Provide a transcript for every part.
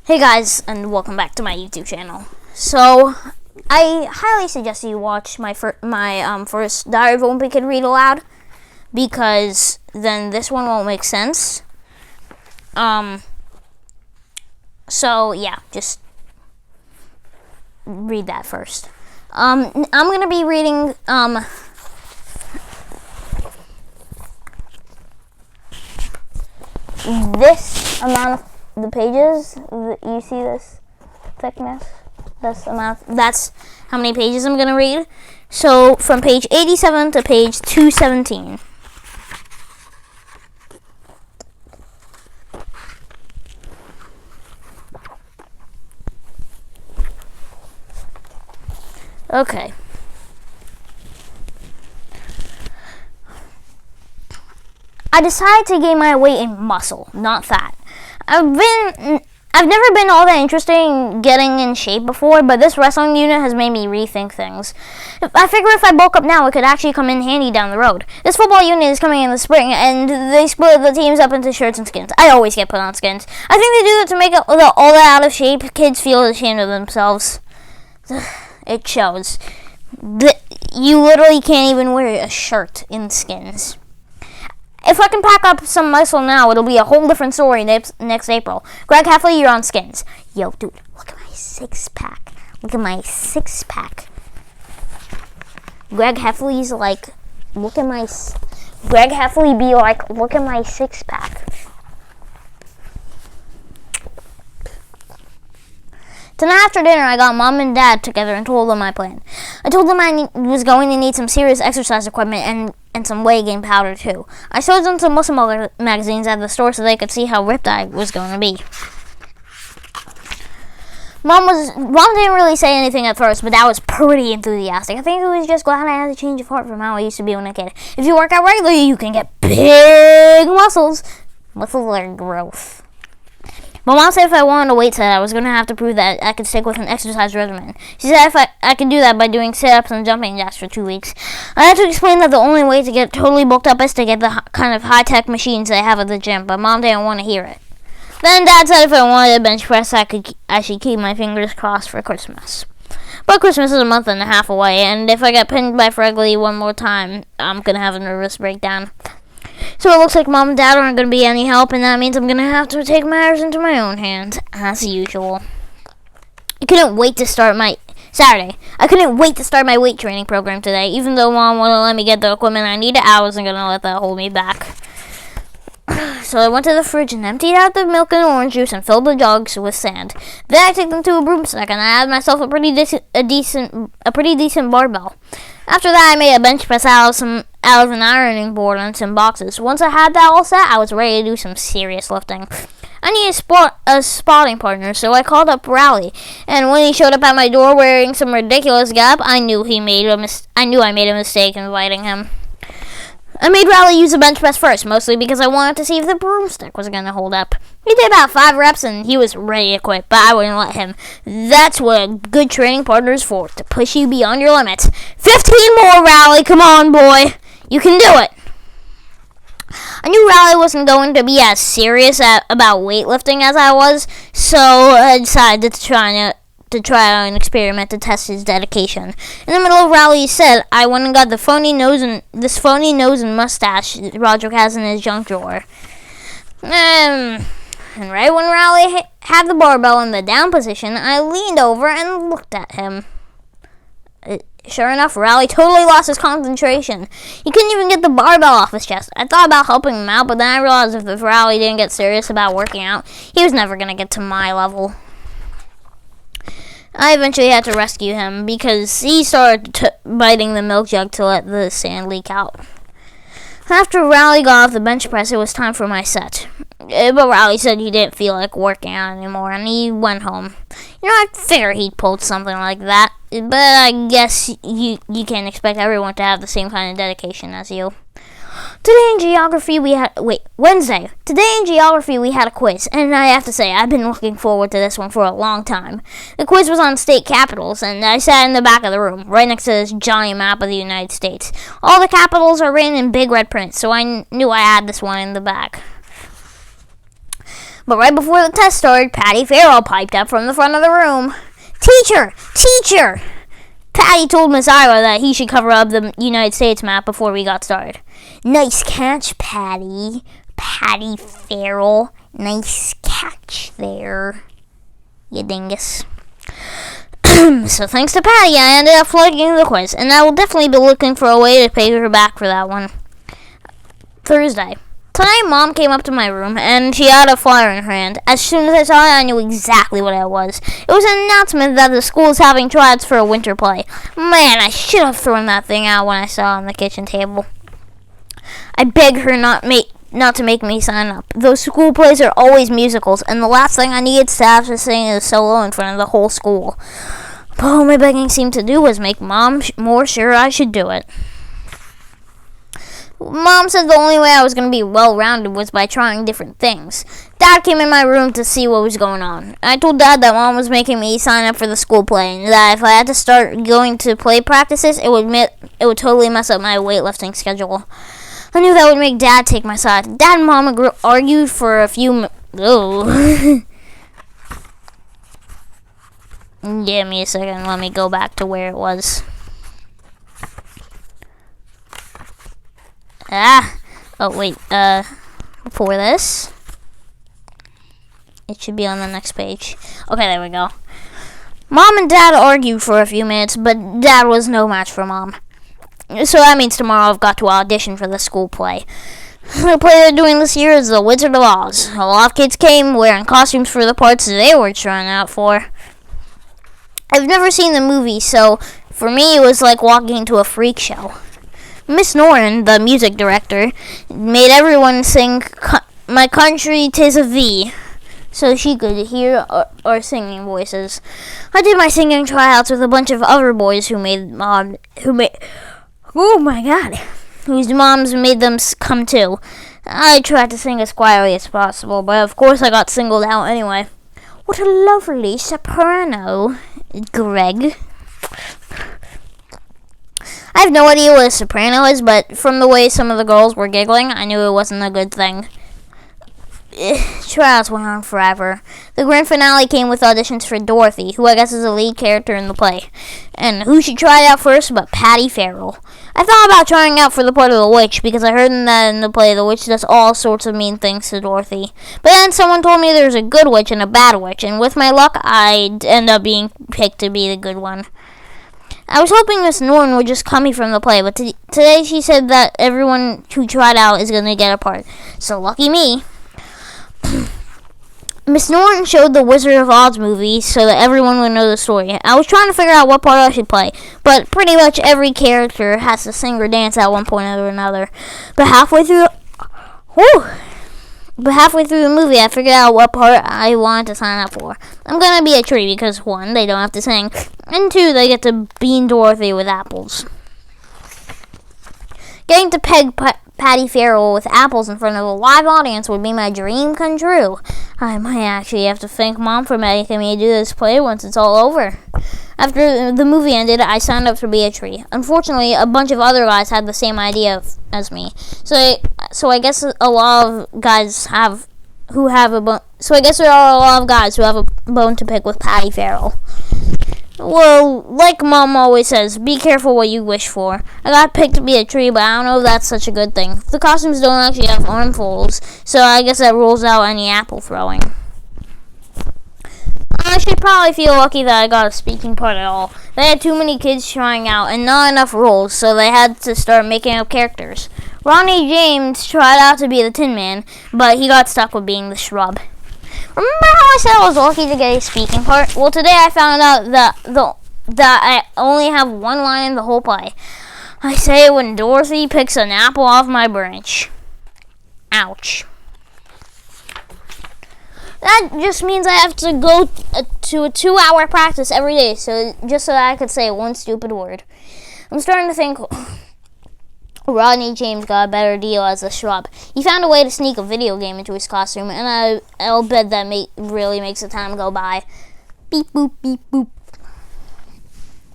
Hey guys, and welcome back to my YouTube channel. So, I highly suggest you watch my first Diary of a Wimpy Kid read aloud, because then this one won't make sense. So yeah, just read that first. I'm gonna be reading this amount of the pages. You see this thickness? That's how many pages I'm gonna read. So from page 87 to page 217. Okay. I decided to gain my weight in muscle, not fat. I've never been all that interested in getting in shape before, but this wrestling unit has made me rethink things. I figure if I bulk up now, it could actually come in handy down the road. This football unit is coming in the spring, and they split the teams up into shirts and skins. I always get put on skins. I think they do that to make all the out of shape kids feel ashamed of themselves. It shows. You literally can't even wear a shirt in skins. If I can pack up some muscle now, it'll be a whole different story next April. Greg Heffley, you're on skins. Yo, dude, look at my six-pack. Look at my six-pack. Greg Heffley's like, look at my... Greg Heffley be like, look at my six-pack. Tonight after dinner, I got Mom and Dad together and told them my plan. I told them I was going to need some serious exercise equipment and some weight gain powder too. I showed them some muscle magazines at the store so they could see how ripped I was going to be. Mom didn't really say anything at first, but Dad was pretty enthusiastic. I think he was just glad I had a change of heart from how I used to be when a kid. If you work out regularly, you can get big muscles. Muscular growth. My mom said if I wanted a weight set, I was going to have to prove that I could stick with an exercise regimen. She said if I could do that by doing sit-ups and jumping jacks for 2 weeks. I had to explain that the only way to get totally bulked up is to get the kind of high-tech machines they have at the gym, but Mom didn't want to hear it. Then Dad said if I wanted a bench press, I should keep my fingers crossed for Christmas. But Christmas is a month and a half away, and if I get pinned by Fregley one more time, I'm going to have a nervous breakdown. So it looks like Mom and Dad aren't going to be any help, and that means I'm going to have to take matters into my own hands, as usual. I couldn't wait to start my weight training program today. Even though Mom wouldn't let me get the equipment I needed, I wasn't going to let that hold me back. So I went to the fridge and emptied out the milk and orange juice and filled the jugs with sand. Then I took them to a broomstick and I had myself a pretty decent barbell. After that, I made a bench press out of an ironing board and some boxes. Once I had that all set, I was ready to do some serious lifting. I needed a spotting partner, so I called up Rowley. And when he showed up at my door wearing some ridiculous getup, I knew I made a mistake inviting him. I made Rowley use the bench press first, mostly because I wanted to see if the broomstick was going to hold up. He did about 5 reps and he was ready to quit, but I wouldn't let him. That's what a good training partner is for, to push you beyond your limits. 15 more, Rowley! Come on, boy! You can do it! I knew Rowley wasn't going to be as serious about weightlifting as I was, so I decided to try out an experiment to test his dedication. In the middle of Rowley's set, I went and got this phony nose and mustache Roderick has in his junk drawer. And right when Rowley had the barbell in the down position, I leaned over and looked at him. Sure enough, Rowley totally lost his concentration. He couldn't even get the barbell off his chest. I thought about helping him out, but then I realized if Rowley didn't get serious about working out, he was never going to get to my level. I eventually had to rescue him because he started biting the milk jug to let the sand leak out. After Rowley got off the bench press, it was time for my set. But Rowley said he didn't feel like working out anymore, and he went home. I figured he'd pulled something like that, but I guess you can't expect everyone to have the same kind of dedication as you. Wednesday. Today in geography we had a quiz, and I have to say, I've been looking forward to this one for a long time. The quiz was on state capitals, and I sat in the back of the room, right next to this giant map of the United States. All the capitals are written in big red print, so I knew I had this one in the back. But right before the test started, Patty Farrell piped up from the front of the room. Teacher! Teacher! Patty told Miss Ira that he should cover up the United States map before we got started. Nice catch, Patty. Patty Farrell. Nice catch there, you dingus. So thanks to Patty, I ended up flugging the quiz, and I will definitely be looking for a way to pay her back for that one. Thursday. Tonight, Mom came up to my room, and she had a flyer in her hand. As soon as I saw it, I knew exactly what it was. It was an announcement that the school is having tryouts for a winter play. Man, I should have thrown that thing out when I saw it on the kitchen table. I begged her not to make me sign up. Those school plays are always musicals, and the last thing I needed staff to sing a solo in front of the whole school. But all my begging seemed to do was make Mom more sure I should do it. Mom said the only way I was going to be well-rounded was by trying different things. Dad came in my room to see what was going on. I told Dad that Mom was making me sign up for the school play, and that if I had to start going to play practices, it would totally mess up my weightlifting schedule. I knew that would make Dad take my side. Dad and Mom argued for a few Give me a second. Let me go back to where it was. Oh, wait. Before this. It should be on the next page. Okay, there we go. Mom and Dad argued for a few minutes, but Dad was no match for Mom. So that means tomorrow I've got to audition for the school play. The play they're doing this year is The Wizard of Oz. A lot of kids came wearing costumes for the parts they were trying out for. I've never seen the movie, so for me it was like walking into a freak show. Miss Norton, the music director, made everyone sing My Country 'Tis of Thee, so she could hear our singing voices. I did my singing tryouts with a bunch of other boys whose moms made them come too. I tried to sing as quietly as possible, but of course I got singled out anyway. What a lovely soprano, Greg. I have no idea what a soprano is, but from the way some of the girls were giggling, I knew it wasn't a good thing. Trials went on forever. The grand finale came with auditions for Dorothy, who I guess is the lead character in the play. And who should try it out first but Patty Farrell. I thought about trying out for the part of the witch, because I heard that in the play the witch does all sorts of mean things to Dorothy. But then someone told me there's a good witch and a bad witch, and with my luck, I'd end up being picked to be the good one. I was hoping Miss Norton would just cut me from the play, but today she said that everyone who tried out is going to get a part. So lucky me. Miss Norton showed the Wizard of Oz movie so that everyone would know the story. I was trying to figure out what part I should play, but pretty much every character has to sing or dance at one point or another. But halfway through the movie, I figured out what part I wanted to sign up for. I'm gonna be a tree because 1, they don't have to sing, and 2, they get to bean Dorothy with apples. Getting to peg Patty Farrell with apples in front of a live audience would be my dream come true. I might actually have to thank Mom for making me do this play once it's all over. After the movie ended, I signed up to be a tree. Unfortunately, a bunch of other guys had the same idea as me. So I guess a lot of guys who have a bone to pick with Patty Farrell. Well, like Mom always says, be careful what you wish for. I got picked to be a tree, but I don't know if that's such a good thing. The costumes don't actually have armfuls, so I guess that rules out any apple throwing. I should probably feel lucky that I got a speaking part at all. They had too many kids trying out and not enough roles, so they had to start making up characters. Ronnie James tried out to be the Tin Man, but he got stuck with being the Shrub. Remember how I said I was lucky to get a speaking part? Well, today I found out that I only have one line in the whole play. I say it when Dorothy picks an apple off my branch. Ouch. That just means I have to go to a 2-hour practice every day, just so that I could say one stupid word. I'm starting to think Rodney James got a better deal as a Shrub. He found a way to sneak a video game into his costume, and I'll bet that really makes the time go by. Beep, boop, beep, boop.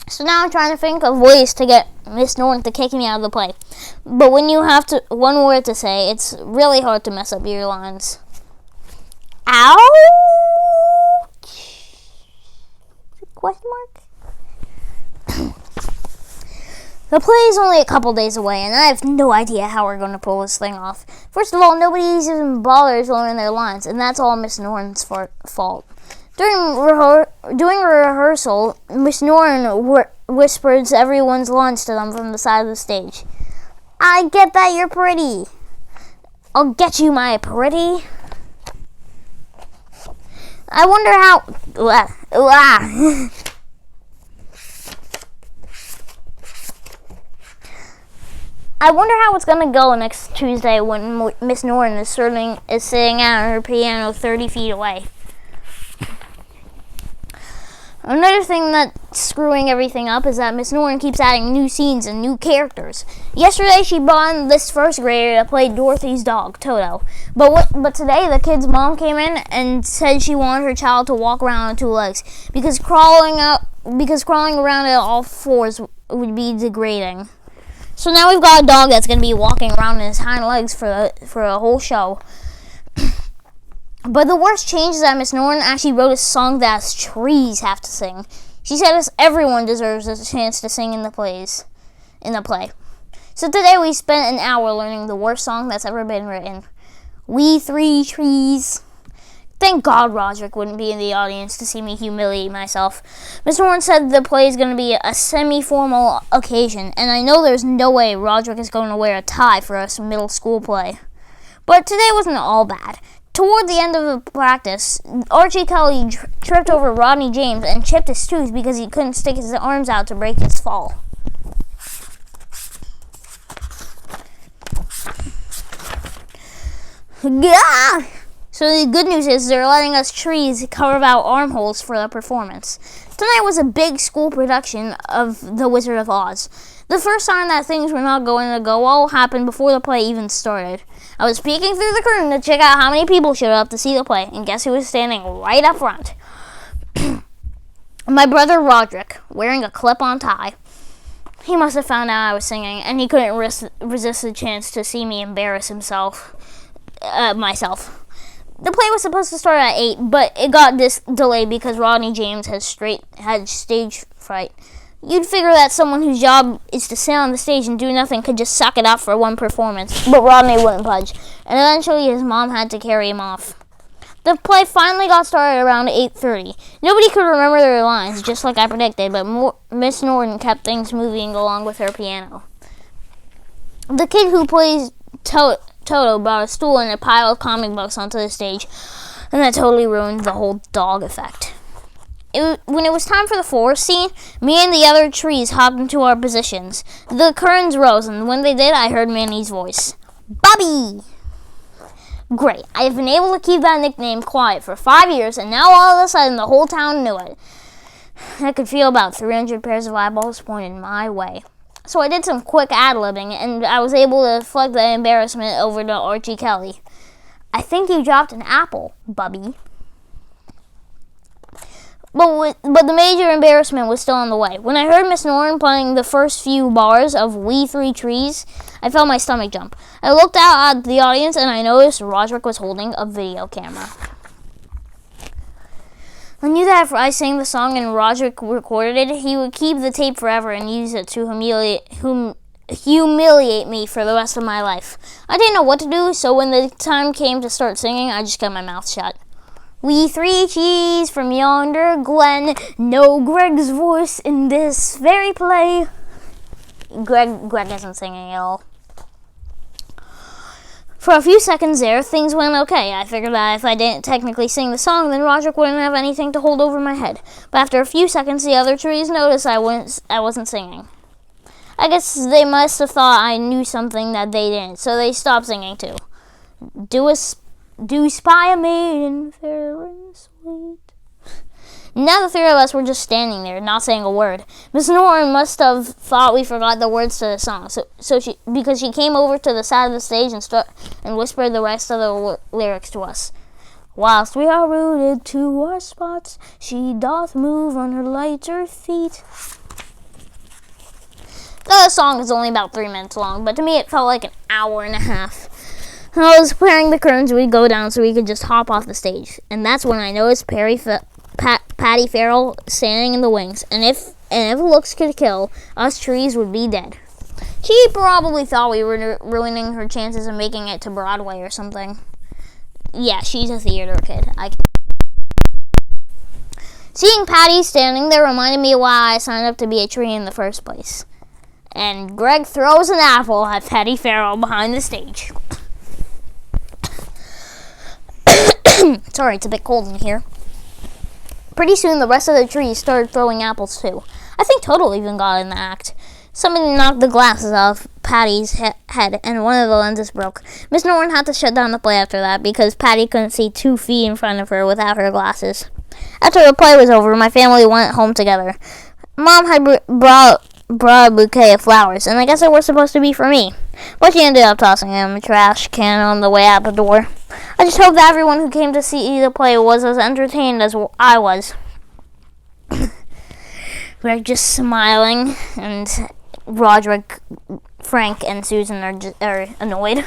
So now I'm trying to think of ways to get Miss Norton to kick me out of the play. But when you have one word to say, it's really hard to mess up your lines. Ouch? Question mark? The play is only a couple days away, and I have no idea how we're going to pull this thing off. First of all, nobody even bothers learning their lines, and that's all Miss Norton's fault. During rehearsal, Miss Norton whispers everyone's lines to them from the side of the stage. I get that you're pretty. I'll get you, my pretty. I wonder how... I wonder how it's going to go next Tuesday when Miss Norton is sitting at her piano 30 feet away. Another thing that's screwing everything up is that Miss Norton keeps adding new scenes and new characters. Yesterday, she brought in this first grader to play Dorothy's dog, Toto. But today, the kid's mom came in and said she wanted her child to walk around on two legs because crawling around on all fours would be degrading. So now we've got a dog that's going to be walking around on his hind legs for a whole show. But the worst change is that Miss Norton actually wrote a song that trees have to sing. She said everyone deserves a chance to sing in the play. So today we spent an hour learning the worst song that's ever been written. We Three Trees. Thank God Roderick wouldn't be in the audience to see me humiliate myself. Miss Norton said the play is going to be a semi-formal occasion, and I know there's no way Roderick is going to wear a tie for a middle school play. But today wasn't all bad. Toward the end of the practice, Archie Kelly tripped over Rodney James and chipped his tooth because he couldn't stick his arms out to break his fall. Gah! So the good news is they're letting us trees carve out armholes for the performance. Tonight was a big school production of The Wizard of Oz. The first sign that things were not going to go well happened before the play even started. I was peeking through the curtain to check out how many people showed up to see the play, and guess who was standing right up front? My brother Roderick, wearing a clip-on tie. He must have found out I was singing, and he couldn't resist the chance to see me embarrass myself. The play was supposed to start at 8, but it got delayed because Rodney James had stage fright. You'd figure that someone whose job is to sit on the stage and do nothing could just suck it out for one performance, but Rodney wouldn't budge, and eventually his mom had to carry him off. The play finally got started around 8:30. Nobody could remember their lines, just like I predicted, but Miss Norton kept things moving along with her piano. The kid who plays Toto brought a stool and a pile of comic books onto the stage, and that totally ruined the whole dog effect. When it was time for the forest scene, me and the other trees hopped into our positions. The curtains rose, and when they did, I heard Manny's voice. Bobby! Great, I have been able to keep that nickname quiet for 5 years, and now all of a sudden the whole town knew it. I could feel about 300 pairs of eyeballs pointed my way. So I did some quick ad-libbing, and I was able to deflect the embarrassment over to Archie Kelly. I think you dropped an apple, Bubby. But the major embarrassment was still on the way. When I heard Miss Norton playing the first few bars of We Three Trees, I felt my stomach jump. I looked out at the audience, and I noticed Roderick was holding a video camera. I knew that if I sang the song and Roderick recorded it, he would keep the tape forever and use it to humiliate me for the rest of my life. I didn't know what to do, so when the time came to start singing, I just kept my mouth shut. We three trees from yonder glen, know Greg's voice in this very play. Greg isn't singing at all. For a few seconds there, things went okay. I figured that if I didn't technically sing the song, then Roderick wouldn't have anything to hold over my head. But after a few seconds, the other trees noticed I wasn't singing. I guess they must have thought I knew something that they didn't, so they stopped singing too. Do spy a maiden fair and sweet. Now the three of us were just standing there, not saying a word. Miss Norton must have thought we forgot the words to the song, because she came over to the side of the stage and whispered the rest of the lyrics to us. Whilst we are rooted to our spots, she doth move on her lighter feet. The song is only about 3 minutes long, but to me it felt like an hour and a half. I was preparing the curtains, we'd go down so we could just hop off the stage. And that's when I noticed Patty Farrell standing in the wings. And if looks could kill, us trees would be dead. She probably thought we were ruining her chances of making it to Broadway or something. Yeah, she's a theater kid. Seeing Patty standing there reminded me why I signed up to be a tree in the first place. And Greg throws an apple at Patty Farrell behind the stage. Sorry, it's a bit cold in here. Pretty soon, the rest of the trees started throwing apples too. I think Total even got in the act. Somebody knocked the glasses off Patty's head, and one of the lenses broke. Miss Norton had to shut down the play after that because Patty couldn't see 2 feet in front of her without her glasses. After the play was over, my family went home together. Mom had brought a bouquet of flowers, and I guess they were supposed to be for me. But she ended up tossing them in a trash can on the way out the door. I just hope that everyone who came to see the play was as entertained as I was. We're just smiling, and Roderick, Frank, and Susan are annoyed.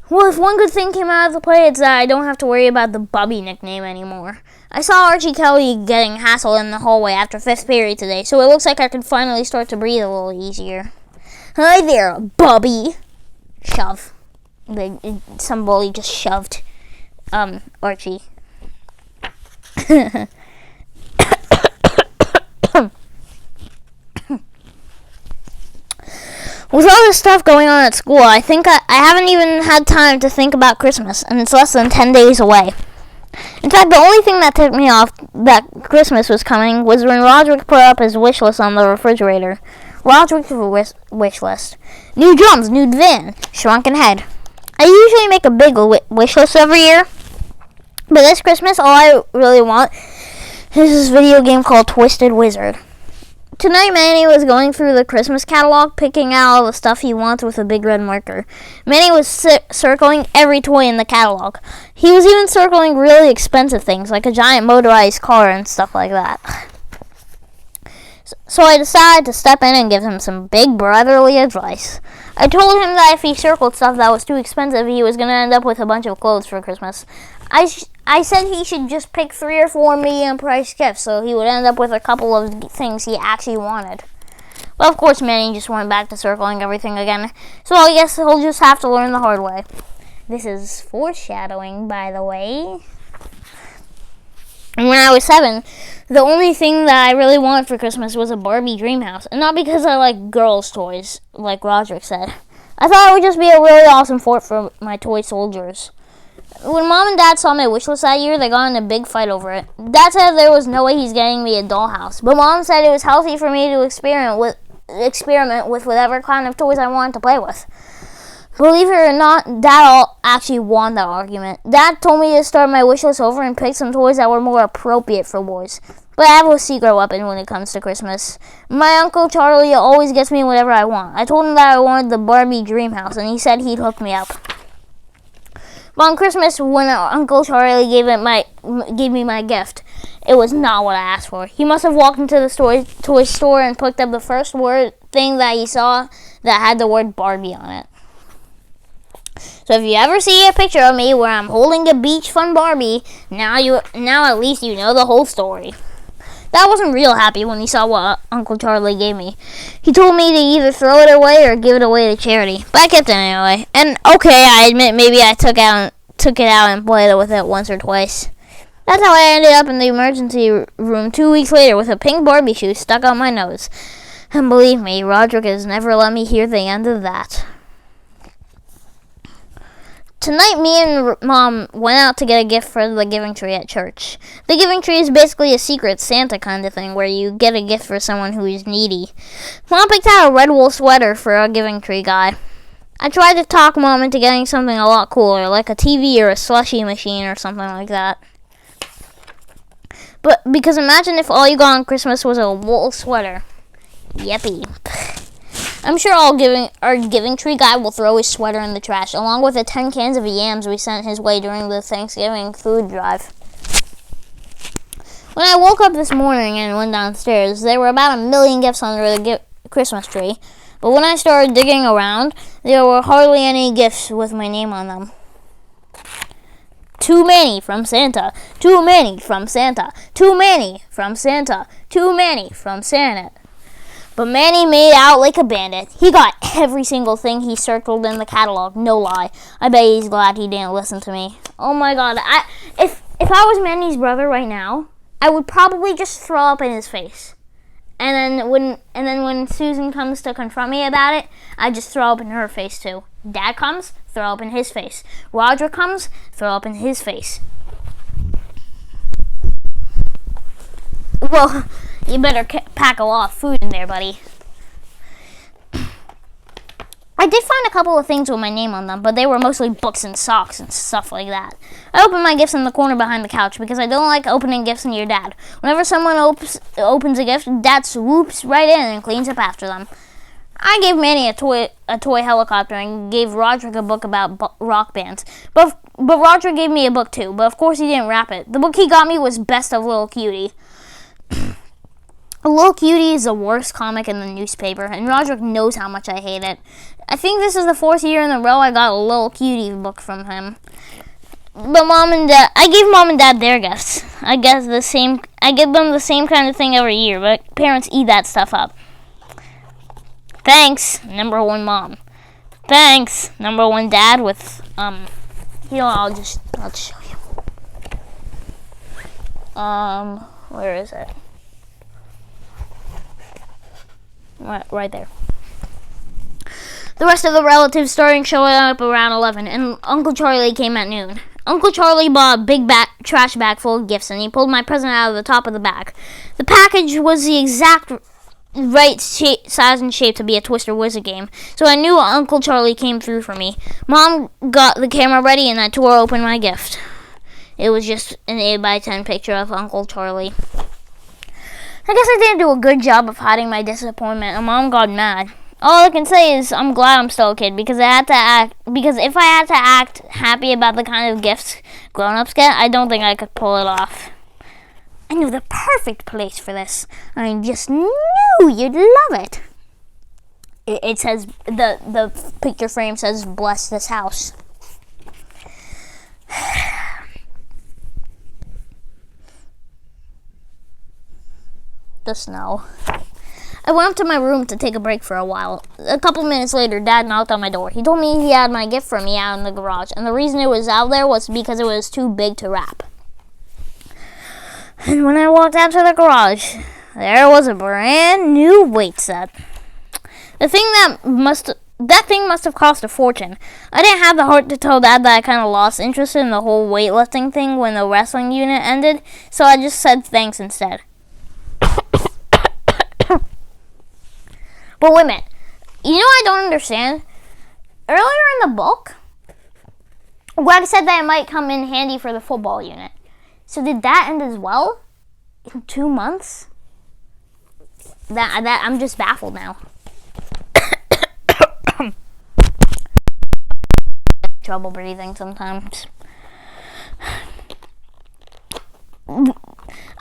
Well, if one good thing came out of the play, it's that I don't have to worry about the Bubby nickname anymore. I saw Archie Kelly getting hassled in the hallway after 5th period today, so it looks like I can finally start to breathe a little easier. Hi there, Bubby. Shove. Some bully just shoved Archie. With all this stuff going on at school, I think I haven't even had time to think about Christmas, and it's less than 10 days away. In fact, the only thing that tipped me off that Christmas was coming was when Roderick put up his wish list on the refrigerator. Roderick's wish list. New drums, new van, shrunken head. I usually make a big wish list every year, but this Christmas, all I really want is this video game called Twisted Wizard. Tonight, Manny was going through the Christmas catalog, picking out all the stuff he wants with a big red marker. Manny was circling every toy in the catalog. He was even circling really expensive things, like a giant motorized car and stuff like that. So I decided to step in and give him some big brotherly advice. I told him that if he circled stuff that was too expensive, he was going to end up with a bunch of clothes for Christmas. I said he should just pick 3 or 4 medium-priced gifts, so he would end up with a couple of things he actually wanted. Well, of course, Manny just went back to circling everything again, so I guess he'll just have to learn the hard way. This is foreshadowing, by the way. When I was 7, the only thing that I really wanted for Christmas was a Barbie dream house, and not because I like girls' toys, like Roderick said. I thought it would just be a really awesome fort for my toy soldiers. When Mom and Dad saw my wish list that year, they got in a big fight over it. Dad said there was no way he's getting me a dollhouse, but Mom said it was healthy for me to experiment with whatever kind of toys I wanted to play with. Believe it or not, Dad actually won that argument. Dad told me to start my wish list over and pick some toys that were more appropriate for boys. But I have a secret weapon when it comes to Christmas. My Uncle Charlie always gets me whatever I want. I told him that I wanted the Barbie dream house, and he said he'd hook me up. But on Christmas, when Uncle Charlie gave me my gift, it was not what I asked for. He must have walked into the toy store and picked up the first thing that he saw that had the word Barbie on it. So if you ever see a picture of me where I'm holding a beach fun Barbie, now at least you know the whole story. Dad wasn't real happy when he saw what Uncle Charlie gave me. He told me to either throw it away or give it away to charity. But I kept it anyway. And okay, I admit maybe I took it out and played with it once or twice. That's how I ended up in the emergency room 2 weeks later with a pink Barbie shoe stuck out my nose. And believe me, Roderick has never let me hear the end of that. Tonight, me and Mom went out to get a gift for the giving tree at church. The giving tree is basically a secret Santa kind of thing where you get a gift for someone who is needy. Mom picked out a red wool sweater for a giving tree guy. I tried to talk Mom into getting something a lot cooler, like a TV or a slushie machine or something like that. But because imagine if all you got on Christmas was a wool sweater. Yippee. I'm sure our giving tree guy will throw his sweater in the trash, along with the 10 cans of yams we sent his way during the Thanksgiving food drive. When I woke up this morning and went downstairs, there were about 1 million gifts under the Christmas tree. But when I started digging around, there were hardly any gifts with my name on them. Too many from Santa. Too many from Santa. Too many from Santa. Too many from Santa. But Manny made out like a bandit. He got every single thing he circled in the catalog. No lie. I bet he's glad he didn't listen to me. Oh my god. If I was Manny's brother right now, I would probably just throw up in his face. And then when Susan comes to confront me about it, I just throw up in her face too. Dad comes, throw up in his face. Roger comes, throw up in his face. Well, you better pack a lot of food in there, buddy. I did find a couple of things with my name on them, but they were mostly books and socks and stuff like that. I opened my gifts in the corner behind the couch because I don't like opening gifts near Dad. Whenever someone opens a gift, Dad swoops right in and cleans up after them. I gave Manny a toy helicopter and gave Roderick a book about rock bands. But Roderick gave me a book too, but of course he didn't wrap it. The book he got me was Best of Little Cutie. Little Cutie is the worst comic in the newspaper, and Roderick knows how much I hate it. I think this is the 4th year in a row I got a Little Cutie book from him. But I gave Mom and Dad their gifts. I give them the same kind of thing every year, but parents eat that stuff up. Thanks, number 1 Mom. Thanks, number 1 Dad with, I'll just show you. Where is it? Right there. The rest of the relatives started showing up around 11, and Uncle Charlie came at noon. Uncle Charlie bought a big trash bag full of gifts, and he pulled my present out of the top of the bag. The package was the exact right size and shape to be a Twister Wizard game, so I knew Uncle Charlie came through for me. Mom got the camera ready, and I tore open my gift. It was just an 8x10 picture of Uncle Charlie. I guess I didn't do a good job of hiding my disappointment, and Mom got mad. All I can say is I'm glad I'm still a kid because if I had to act happy about the kind of gifts grown-ups get, I don't think I could pull it off. I knew the perfect place for this. I just knew you'd love it. It says the picture frame says bless this house. The snow. I went up to my room to take a break for a while. A couple minutes later, Dad knocked on my door. He told me he had my gift for me out in the garage, and the reason it was out there was because it was too big to wrap. And when I walked out to the garage, there was a brand new weight set. That thing must have cost a fortune. I didn't have the heart to tell Dad that I kind of lost interest in the whole weightlifting thing when the wrestling unit ended, so I just said thanks instead. But wait a minute. You know I don't understand? Earlier in the book, Greg said that it might come in handy for the football unit. So did that end as well? In 2 months? That I'm just baffled now. Trouble breathing sometimes.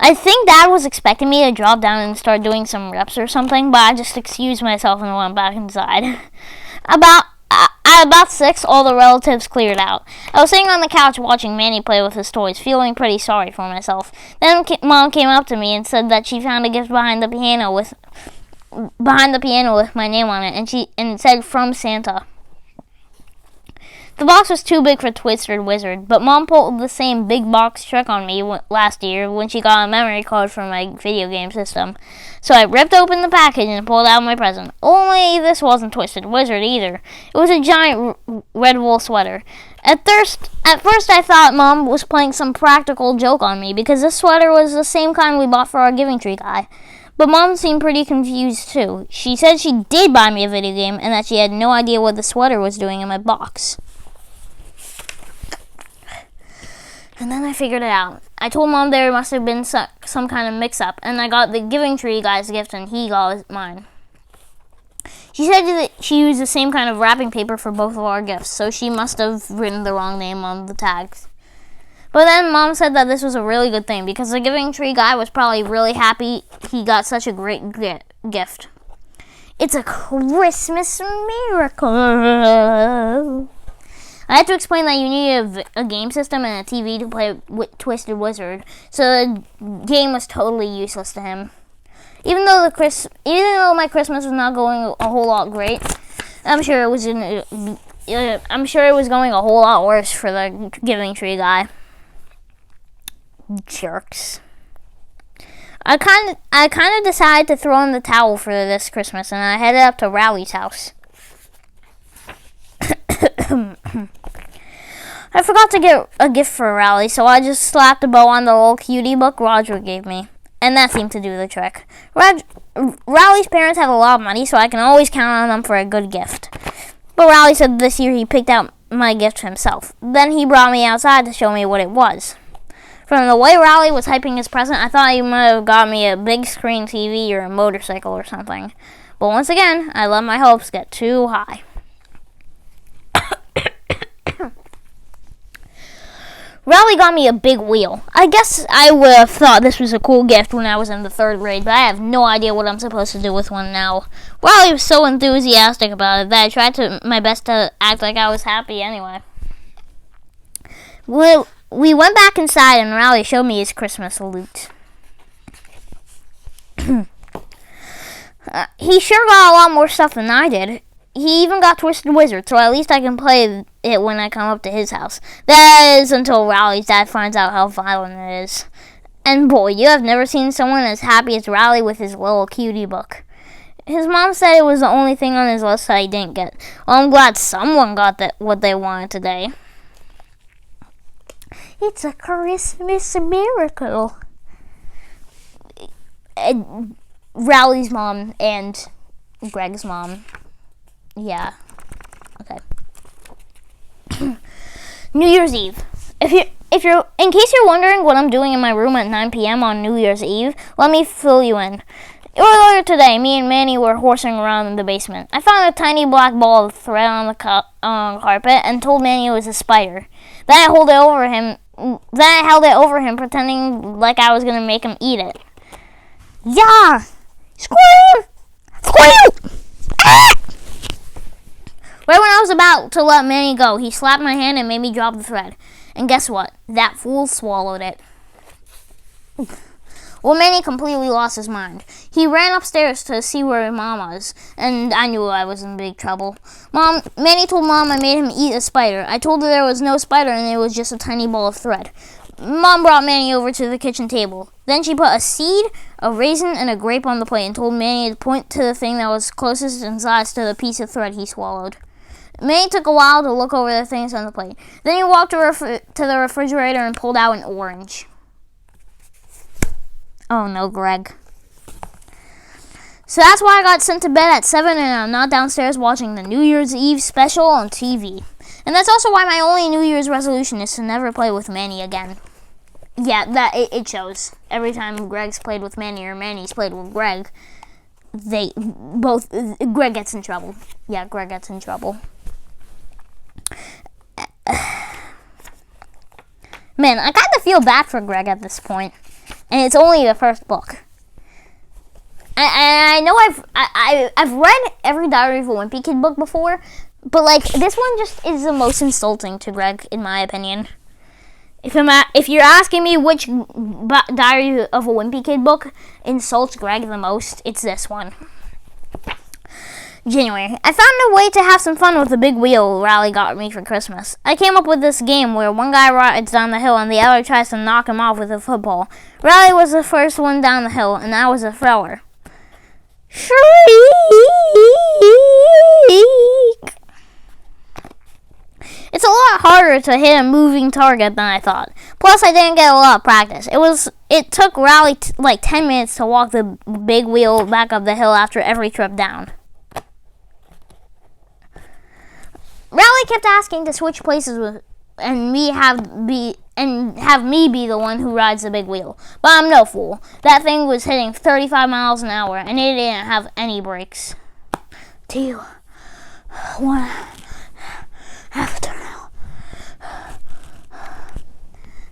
I think Dad was expecting me to drop down and start doing some reps or something, but I just excused myself and went back inside. At about 6, all the relatives cleared out. I was sitting on the couch watching Manny play with his toys, feeling pretty sorry for myself. Then Mom came up to me and said that she found a gift behind the piano with my name on it, and it said from Santa. The box was too big for Twisted Wizard, but Mom pulled the same big box trick on me last year when she got a memory card for my video game system. So I ripped open the package and pulled out my present. Only this wasn't Twisted Wizard either. It was a giant red wool sweater. At first I thought Mom was playing some practical joke on me because this sweater was the same kind we bought for our Giving Tree guy. But Mom seemed pretty confused too. She said she did buy me a video game and that she had no idea what the sweater was doing in my box. And then I figured it out. I told Mom there must have been some kind of mix-up, and I got the Giving Tree guy's gift and he got mine. She said that she used the same kind of wrapping paper for both of our gifts, so she must have written the wrong name on the tags. But then Mom said that this was a really good thing, because the Giving Tree guy was probably really happy he got such a great gift. It's a Christmas miracle. I had to explain that you need a game system and a TV to play with Twisted Wizard, so the game was totally useless to him. Even though my Christmas was not going a whole lot great, I'm sure it was going a whole lot worse for the Giving Tree guy. Jerks. I kind of decided to throw in the towel for this Christmas, and I headed up to Rowley's house. I forgot to get a gift for Rowley, so I just slapped a bow on the little cutie book Roger gave me, and that seemed to do the trick. Rowley's parents have a lot of money, so I can always count on them for a good gift. But Rowley said this year he picked out my gift himself. Then he brought me outside to show me what it was. From the way Rowley was hyping his present, I thought he might have got me a big screen TV or a motorcycle or something. But once again, I let my hopes get too high. Rowley got me a big wheel. I guess I would have thought this was a cool gift when I was in the 3rd grade, but I have no idea what I'm supposed to do with one now. Rowley was so enthusiastic about it that I tried my best to act like I was happy anyway. We went back inside and Rowley showed me his Christmas loot. He sure got a lot more stuff than I did. He even got Twisted Wizard, so at least I can play it when I come up to his house. That is until Rowley's dad finds out how violent it is. And boy, you have never seen someone as happy as Rowley with his little cutie book. His mom said it was the only thing on his list that he didn't get. Well, I'm glad someone got what they wanted today. It's a Christmas miracle. Rowley's mom and Greg's mom. Yeah. Okay. New Year's Eve. In case you're wondering what I'm doing in my room at 9 p.m. on New Year's Eve, let me fill you in. Earlier today, me and Manny were horsing around in the basement. I found a tiny black ball of thread on the carpet and told Manny it was a spider. Then I held it over him, pretending like I was gonna make him eat it. Yeah! Scream! Squeal! Ah! Right when I was about to let Manny go, he slapped my hand and made me drop the thread. And guess what? That fool swallowed it. Well, Manny completely lost his mind. He ran upstairs to see where Mom was, and I knew I was in big trouble. Manny told Mom I made him eat a spider. I told her there was no spider and it was just a tiny ball of thread. Mom brought Manny over to the kitchen table. Then she put a seed, a raisin, and a grape on the plate and told Manny to point to the thing that was closest in size to the piece of thread he swallowed. Manny took a while to look over the things on the plate. Then he walked to the refrigerator and pulled out an orange. Oh no, Greg. So that's why I got sent to bed at 7 and I'm not downstairs watching the New Year's Eve special on TV. And that's also why my only New Year's resolution is to never play with Manny again. Yeah, it shows. Every time Greg's played with Manny or Manny's played with Greg, Greg gets in trouble. Yeah, Greg gets in trouble. Man, I kind of feel bad for Greg at this point. And it's only the first book. I know I've read every Diary of a Wimpy Kid book before, but like this one just is the most insulting to Greg, in my opinion. If you're asking me which Diary of a Wimpy Kid book insults Greg the most, it's this one. January. I found a way to have some fun with the big wheel Rowley got me for Christmas. I came up with this game where one guy rides down the hill and the other tries to knock him off with a football. Rowley was the first one down the hill, and I was a thrower. Shriek! It's a lot harder to hit a moving target than I thought. Plus, I didn't get a lot of practice. It took Rowley like 10 minutes to walk the big wheel back up the hill after every trip down. Rowley kept asking to switch places with and have me be the one who rides the big wheel. But I'm no fool. That thing was hitting 35 miles an hour and it didn't have any brakes. Do you want to have a turn now?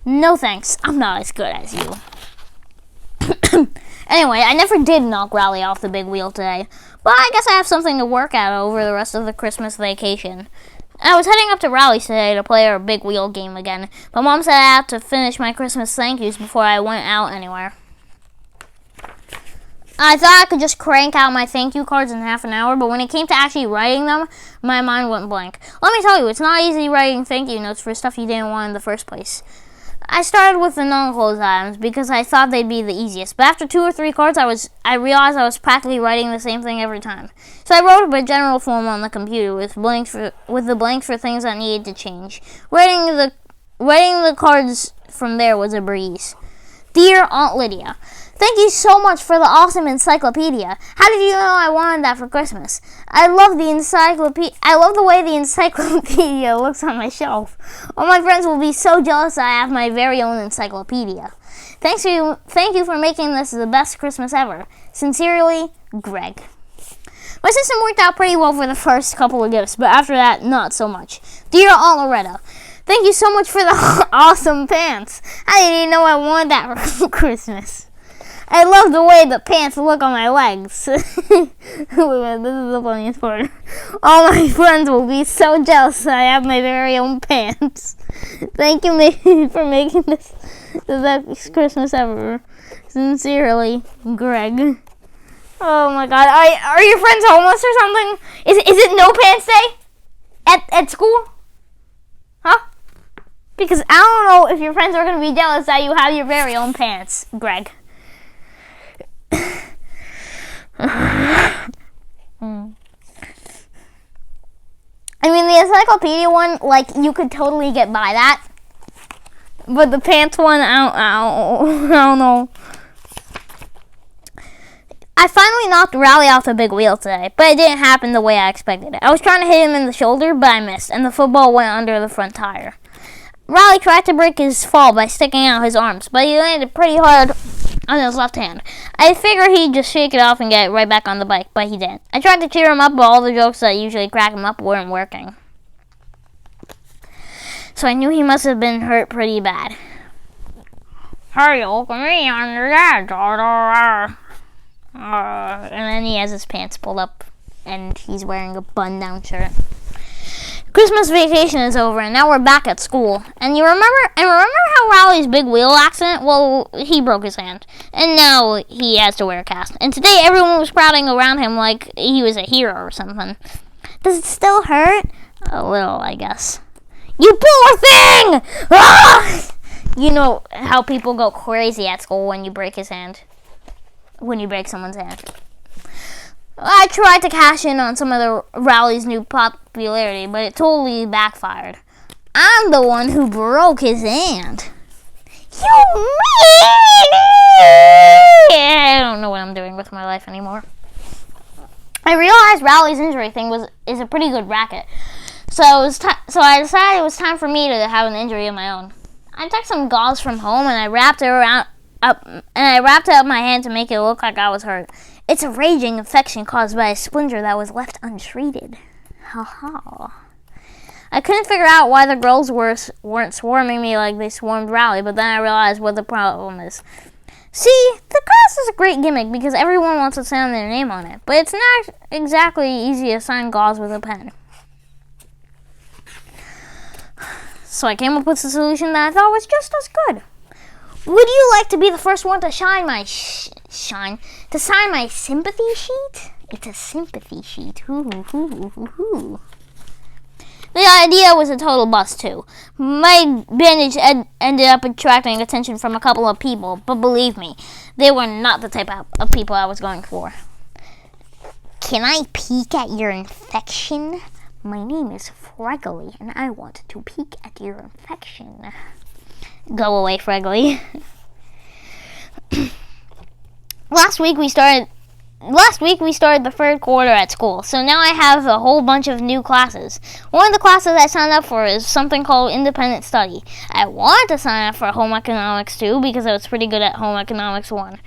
No thanks. I'm not as good as you. Anyway, I never did knock Rowley off the big wheel today. but I guess I have something to work at over the rest of the Christmas vacation. I was heading up to Rally's today to play our big wheel game again, but Mom said I had to finish my Christmas thank yous before I went out anywhere. I thought I could just crank out my thank you cards in half an hour, but when it came to actually writing them, my mind went blank. Let me tell you, it's not easy writing thank you notes for stuff you didn't want in the first place. I started with the non-clothes items because I thought they'd be the easiest, but after 2 or 3 cards, I realized I was practically writing the same thing every time. So I wrote up a general form on the computer with the blanks for things that needed to change. Writing the cards from there was a breeze. Dear Aunt Lydia, thank you so much for the awesome encyclopedia. How did you know I wanted that for Christmas? I love the way the encyclopedia looks on my shelf. All my friends will be so jealous that I have my very own encyclopedia. Thank you for making this the best Christmas ever. Sincerely, Greg. My system worked out pretty well for the first couple of gifts, but after that, not so much. Dear Aunt Loretta, thank you so much for the awesome pants. I didn't even know I wanted that for Christmas. I love the way the pants look on my legs. This is the funniest part. All my friends will be so jealous that I have my very own pants. Thank you for making this the best Christmas ever. Sincerely, Greg. Oh my God. Are your friends homeless or something? Is it no pants day? At school? Huh? Because I don't know if your friends are going to be jealous that you have your very own pants, Greg. I mean, the encyclopedia one, like, you could totally get by that. But the pants one, I don't know. I finally knocked Rally off the big wheel today, but it didn't happen the way I expected it. I was trying to hit him in the shoulder, but I missed, and the football went under the front tire. Rally tried to break his fall by sticking out his arms, but he landed pretty hard on his left hand. I figured he'd just shake it off and get right back on the bike, but he didn't. I tried to cheer him up, but all the jokes that usually crack him up weren't working. So I knew he must have been hurt pretty bad. Hey, look at me, I'm your dad, daughter. And then he has his pants pulled up, and he's wearing a button-down shirt. Christmas vacation is over, and now we're back at school. And remember how Rally's big wheel accident? Well, he broke his hand, and now he has to wear a cast. And today, everyone was crowding around him like he was a hero or something. Does it still hurt? A little, I guess. You poor thing! Ah! You know how people go crazy at school when you break his hand. When you break someone's hand. I tried to cash in on some of the Rally's new popularity, but it totally backfired. I'm the one who broke his hand. You mean it? I don't know what I'm doing with my life anymore. I realized Rally's injury thing is a pretty good racket. So I decided it was time for me to have an injury of my own. I took some gauze from home and I wrapped it up my hand to make it look like I was hurt. It's a raging infection caused by a splinter that was left untreated. Ha. I couldn't figure out why the girls weren't swarming me like they swarmed Rally, but then I realized what the problem is. See, the cross is a great gimmick because everyone wants to sign their name on it, but it's not exactly easy to sign gauze with a pen. So I came up with a solution that I thought was just as good. Would you like to be the first one to sign my sign my sympathy sheet? It's a sympathy sheet. The idea was a total bust too. My bandage ended up attracting attention from a couple of people, but believe me, they were not the type of people I was going for. Can I peek at your infection? My name is Fregley, and I want to peek at your infection. Go away, Fregley. Last week we started the third quarter at school, so now I have a whole bunch of new classes. One of the classes I signed up for is something called Independent Study. I wanted to sign up for Home Economics 2 because I was pretty good at Home Economics 1.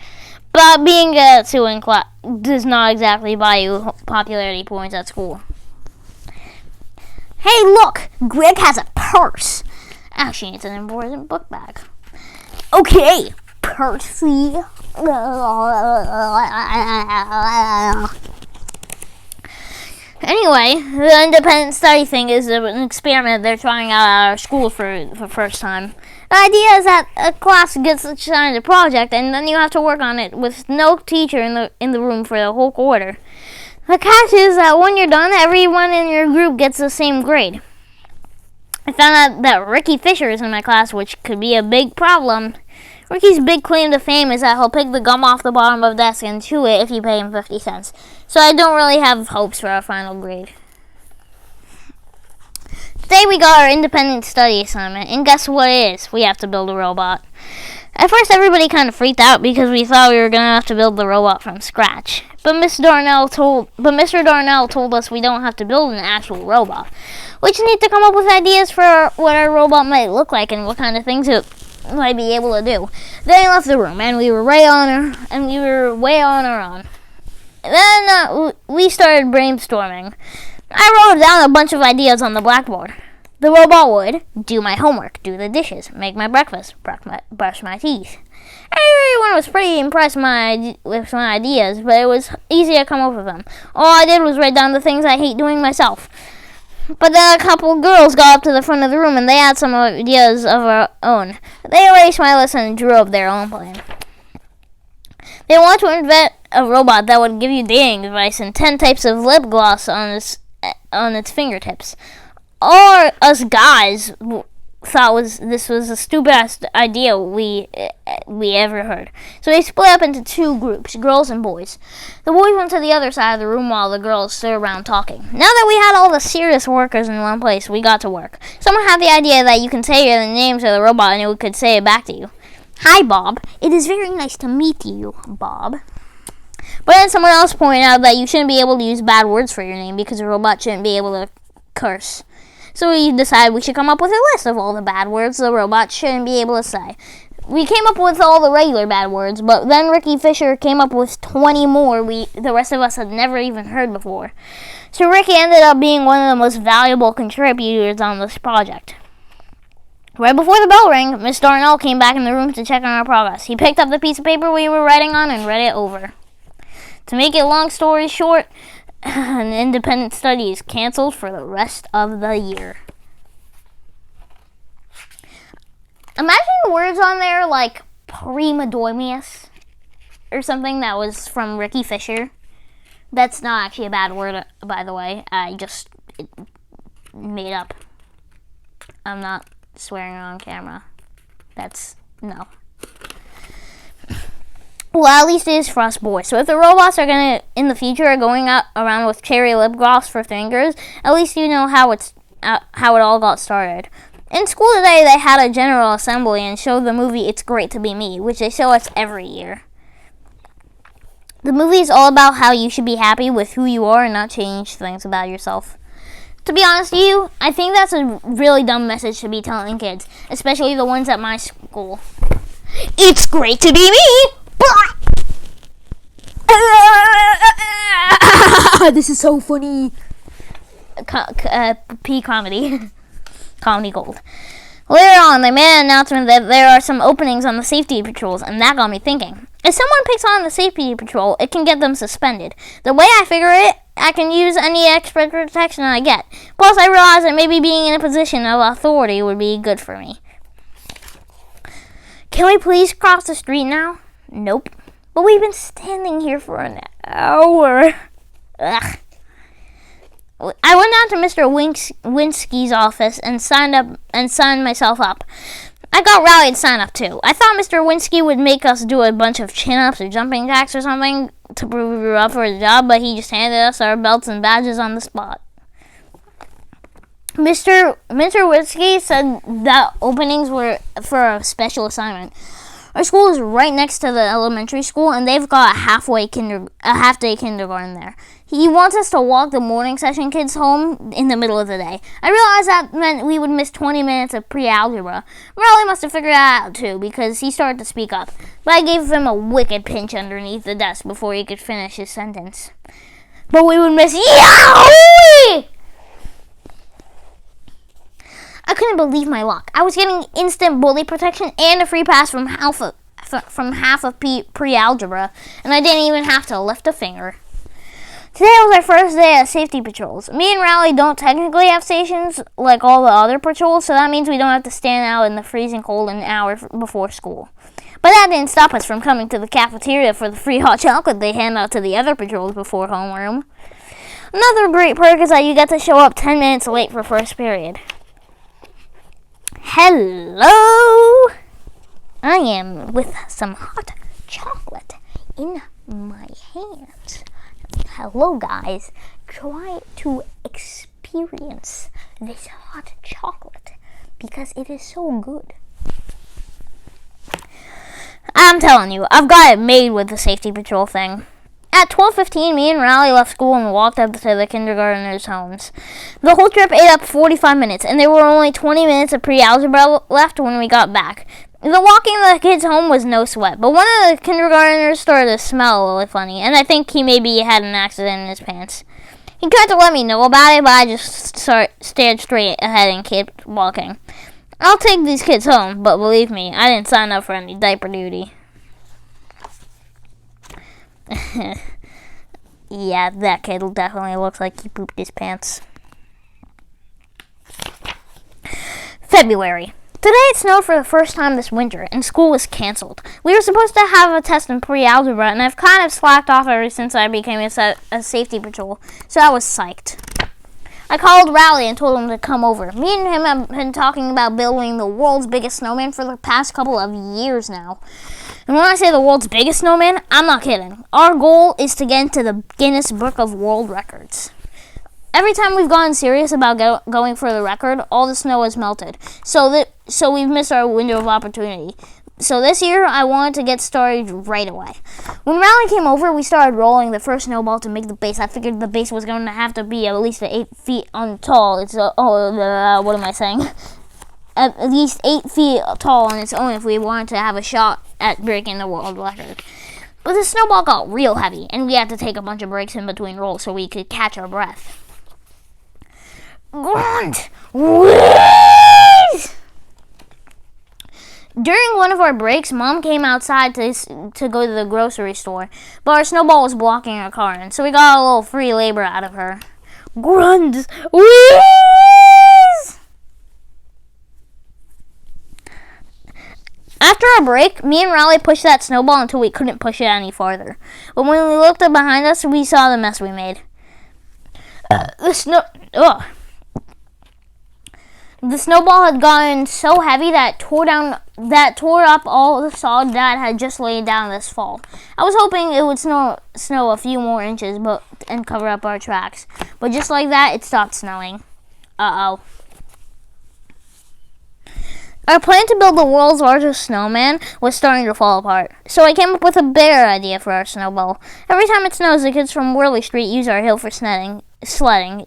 But being a 2 in class does not exactly buy you popularity points at school. Hey, look! Greg has a purse. Actually, it's an important book bag. Okay, Percy. Anyway, the independent study thing is an experiment they're trying out at our school for the first time. The idea is that a class gets assigned a project, and then you have to work on it with no teacher in the room for the whole quarter. The catch is that when you're done, everyone in your group gets the same grade. I found out that Ricky Fisher is in my class, which could be a big problem. Ricky's big claim to fame is that he'll pick the gum off the bottom of the desk and chew it if you pay him 50 cents. So I don't really have hopes for our final grade. Today we got our independent study assignment, and guess what it is? We have to build a robot. At first everybody kind of freaked out because we thought we were going to have to build the robot from scratch. But Mr. Darnell told us we don't have to build an actual robot. We just need to come up with ideas for what our robot might look like and what kind of things it might be able to do. Then he left the room, and we were way on our own. Then we started brainstorming. I wrote down a bunch of ideas on the blackboard. The robot would do my homework, do the dishes, make my breakfast, brush my teeth. Everyone was pretty impressed with my ideas, but it was easy to come up with them. All I did was write down the things I hate doing myself. But then a couple girls got up to the front of the room, and they had some ideas of their own. They erased my list and drew up their own plan. They wanted to invent a robot that would give you dating advice and 10 types of lip gloss on its fingertips. All us guys thought this was the stupidest idea we ever heard. So they split up into two groups, girls and boys. The boys went to the other side of the room while the girls stood around talking. Now that we had all the serious workers in one place, we got to work. Someone had the idea that you can say the names of the robot and it could say it back to you. Hi, Bob. It is very nice to meet you, Bob. But then someone else pointed out that you shouldn't be able to use bad words for your name because a robot shouldn't be able to curse. So we decided we should come up with a list of all the bad words the robot shouldn't be able to say. We came up with all the regular bad words, but then Ricky Fisher came up with 20 more the rest of us had never even heard before. So Ricky ended up being one of the most valuable contributors on this project. Right before the bell rang, Miss Darnell came back in the room to check on our progress. He picked up the piece of paper we were writing on and read it over. To make it long story short, an independent study is canceled for the rest of the year. Imagine the words on there like premadomius or something that was from Ricky Fisher. That's not actually a bad word, by the way. I just made up. I'm not swearing on camera. No. Well, at least it is for us boys. So if the robots in the future are going out around with cherry lip gloss for fingers, at least you know how it all got started. In school today, they had a general assembly and showed the movie It's Great to Be Me, which they show us every year. The movie is all about how you should be happy with who you are and not change things about yourself. To be honest with you, I think that's a really dumb message to be telling kids, especially the ones at my school. It's great to be me! This is so funny. Comedy. Comedy gold. Later on, they made an announcement that there are some openings on the safety patrols, and that got me thinking. If someone picks on the safety patrol, it can get them suspended. The way I figure it, I can use any extra protection I get. Plus, I realize that maybe being in a position of authority would be good for me. Can we please cross the street now? Nope. But we've been standing here for an hour. Ugh. I went down to Mr. Winsky's office and signed myself up. I got rallied sign up too. I thought Mr. Winsky would make us do a bunch of chin-ups or jumping jacks or something to prove we were up for the job, but he just handed us our belts and badges on the spot. Mr. Winsky said that openings were for a special assignment. Our school is right next to the elementary school, and they've got a half-day kindergarten there. He wants us to walk the morning session kids home in the middle of the day. I realized that meant we would miss 20 minutes of pre-algebra. Riley must have figured that out too, because he started to speak up. But I gave him a wicked pinch underneath the desk before he could finish his sentence. But we would miss Yahoo! I couldn't believe my luck. I was getting instant bully protection and a free pass from half of pre-algebra, and I didn't even have to lift a finger. Today was our first day at safety patrols. Me and Rally don't technically have stations like all the other patrols, so that means we don't have to stand out in the freezing cold an hour before school. But that didn't stop us from coming to the cafeteria for the free hot chocolate they hand out to the other patrols before homeroom. Another great perk is that you get to show up 10 minutes late for first period. Hello! I am with some hot chocolate in my hands. Hello guys, try to experience this hot chocolate because it is so good. I'm telling you, I've got it made with the safety patrol thing. At 12:15, me and Rally left school and walked up to the kindergartners' homes. The whole trip ate up 45 minutes, and there were only 20 minutes of pre-algebra left when we got back. The walking the kids home was no sweat, but one of the kindergartners started to smell really funny, and I think he maybe had an accident in his pants. He tried to let me know about it, but I just stared straight ahead and kept walking. I'll take these kids home, but believe me, I didn't sign up for any diaper duty. Yeah, that kid definitely looks like he pooped his pants. February. Today it snowed for the first time this winter, and school was canceled. We were supposed to have a test in pre-algebra, and I've kind of slacked off ever since I became a safety patrol, so I was psyched. I called Rally and told him to come over. Me and him have been talking about building the world's biggest snowman for the past couple of years now. And when I say the world's biggest snowman, I'm not kidding. Our goal is to get into the Guinness Book of World Records. Every time we've gotten serious about going for the record, all the snow has melted. So we've missed our window of opportunity. So this year, I wanted to get started right away. When Rally came over, we started rolling the first snowball to make the base. I figured the base was going to have to be at least 8 feet tall. What am I saying? At least 8 feet tall on its own if we wanted to have a shot at breaking the world record. But the snowball got real heavy, and we had to take a bunch of breaks in between rolls so we could catch our breath. Grunt! Wheeze! During one of our breaks, Mom came outside to go to the grocery store, but our snowball was blocking our car, and so we got a little free labor out of her. Grunt! Wheeze! After our break, me and Raleigh pushed that snowball until we couldn't push it any farther. But when we looked up behind us, we saw the mess we made. The snowball had gotten so heavy that it tore up all the sod Dad had just laid down this fall. I was hoping it would snow a few more inches and cover up our tracks. But just like that, it stopped snowing. Uh-oh. Our plan to build the world's largest snowman was starting to fall apart. So I came up with a better idea for our snowball. Every time it snows, the kids from Worley Street use our hill for sledding,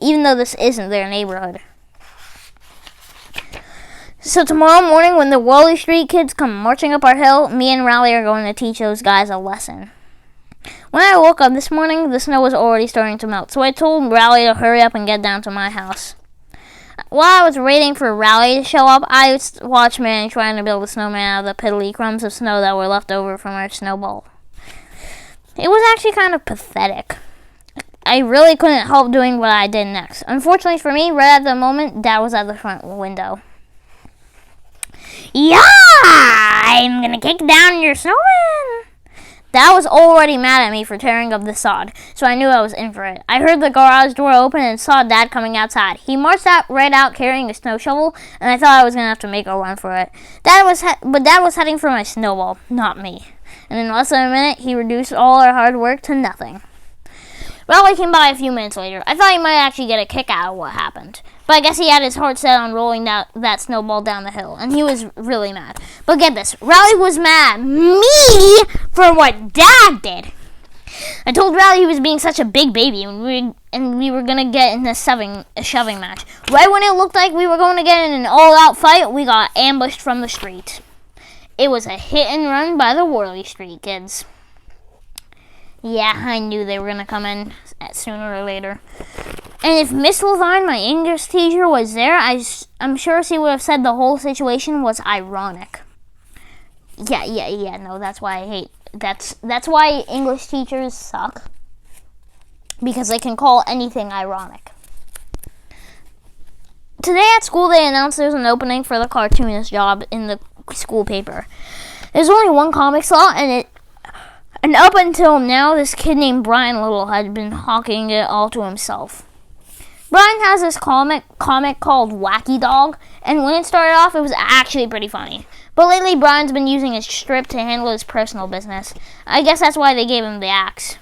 even though this isn't their neighborhood. So tomorrow morning, when the Worley Street kids come marching up our hill, me and Raleigh are going to teach those guys a lesson. When I woke up this morning, the snow was already starting to melt, so I told Raleigh to hurry up and get down to my house. While I was waiting for Raleigh to show up, I watched Manny trying to build a snowman out of the piddly crumbs of snow that were left over from our snowball. It was actually kind of pathetic. I really couldn't help doing what I did next. Unfortunately for me, right at the moment, Dad was at the front window. Yeah! I'm gonna kick down your snowman! Dad was already mad at me for tearing up the sod, so I knew I was in for it. I heard the garage door open and saw Dad coming outside. He marched right out carrying a snow shovel, and I thought I was gonna have to make a run for it. Dad was heading for my snowball, not me. And in less than a minute, he reduced all our hard work to nothing. Raleigh came by a few minutes later. I thought he might actually get a kick out of what happened. But I guess he had his heart set on rolling that snowball down the hill, and he was really mad. But get this, Raleigh was mad at me for what Dad did. I told Raleigh he was being such a big baby, and we were going to get in a shoving match. Right when it looked like we were going to get in an all-out fight, we got ambushed from the street. It was a hit and run by the Worley Street kids. Yeah, I knew they were going to come in sooner or later. And if Miss Levine, my English teacher, was there, I'm sure she would have said the whole situation was ironic. Yeah, no, that's why I hate... That's why English teachers suck. because they can call anything ironic. Today at school, they announced there's an opening for the cartoonist job in the school paper. There's only one comic slot, and up until now, this kid named Brian Little had been hawking it all to himself. Brian has this comic called Wacky Dog, and when it started off, it was actually pretty funny. But lately, Brian's been using his strip to handle his personal business. I guess that's why they gave him the axe.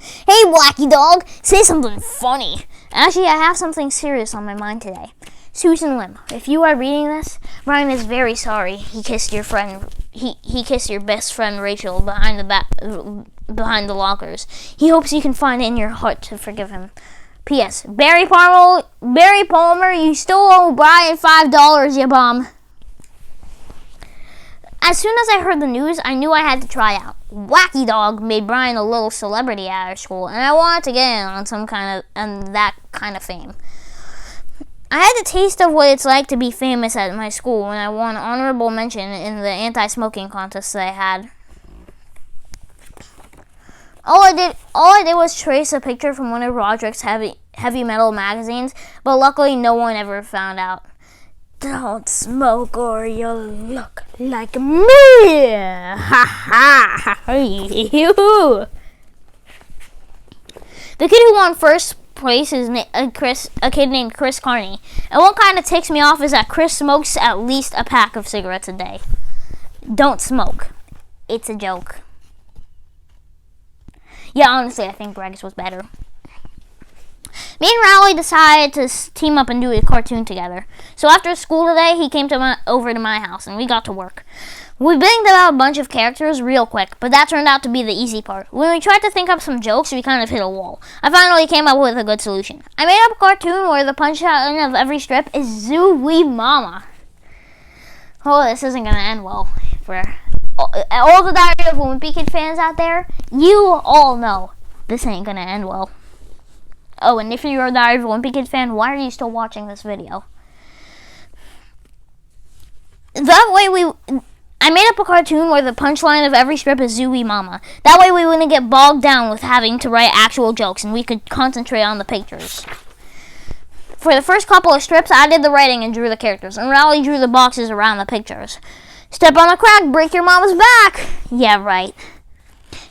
Hey, Wacky Dog, say something funny. Actually, I have something serious on my mind today. Susan Lim, if you are reading this, Brian is very sorry he kissed your friend. He kissed your best friend Rachel behind the lockers. He hopes you can find it in your heart to forgive him. P.S. Barry Palmer, you still owe Brian $5, you bum. As soon as I heard the news, I knew I had to try out. Wacky Dog made Brian a little celebrity at our school, and I wanted to get in on that kind of fame. I had a taste of what it's like to be famous at my school when I won honorable mention in the anti-smoking contest that I had. All I did was trace a picture from one of Roderick's heavy metal magazines, but luckily no one ever found out. Don't smoke or you'll look like me! Ha ha! The kid who won first place is a kid named Chris Carney. And what kind of ticks me off is that Chris smokes at least a pack of cigarettes a day. Don't smoke. It's a joke. Yeah, honestly, I think Greg's was better. Me and Rowley decided to team up and do a cartoon together. So after school today, he came over to my house, and we got to work. We banged out a bunch of characters real quick, but that turned out to be the easy part. When we tried to think up some jokes, we kind of hit a wall. I finally came up with a good solution. I made up a cartoon where the punchline of every strip is Zoo-wee Mama. Oh, this isn't going to end well for all the Diary of a Wimpy Kid fans out there. You all know this ain't going to end well. Oh, and if you're a Diary of a Wimpy Kid fan, why are you still watching this video? That way I made up a cartoon where the punchline of every strip is Zoo-wee Mama. That way we wouldn't get bogged down with having to write actual jokes, and we could concentrate on the pictures. For the first couple of strips, I did the writing and drew the characters, and Rowley drew the boxes around the pictures. Step on a crack, break your mama's back! Yeah, right.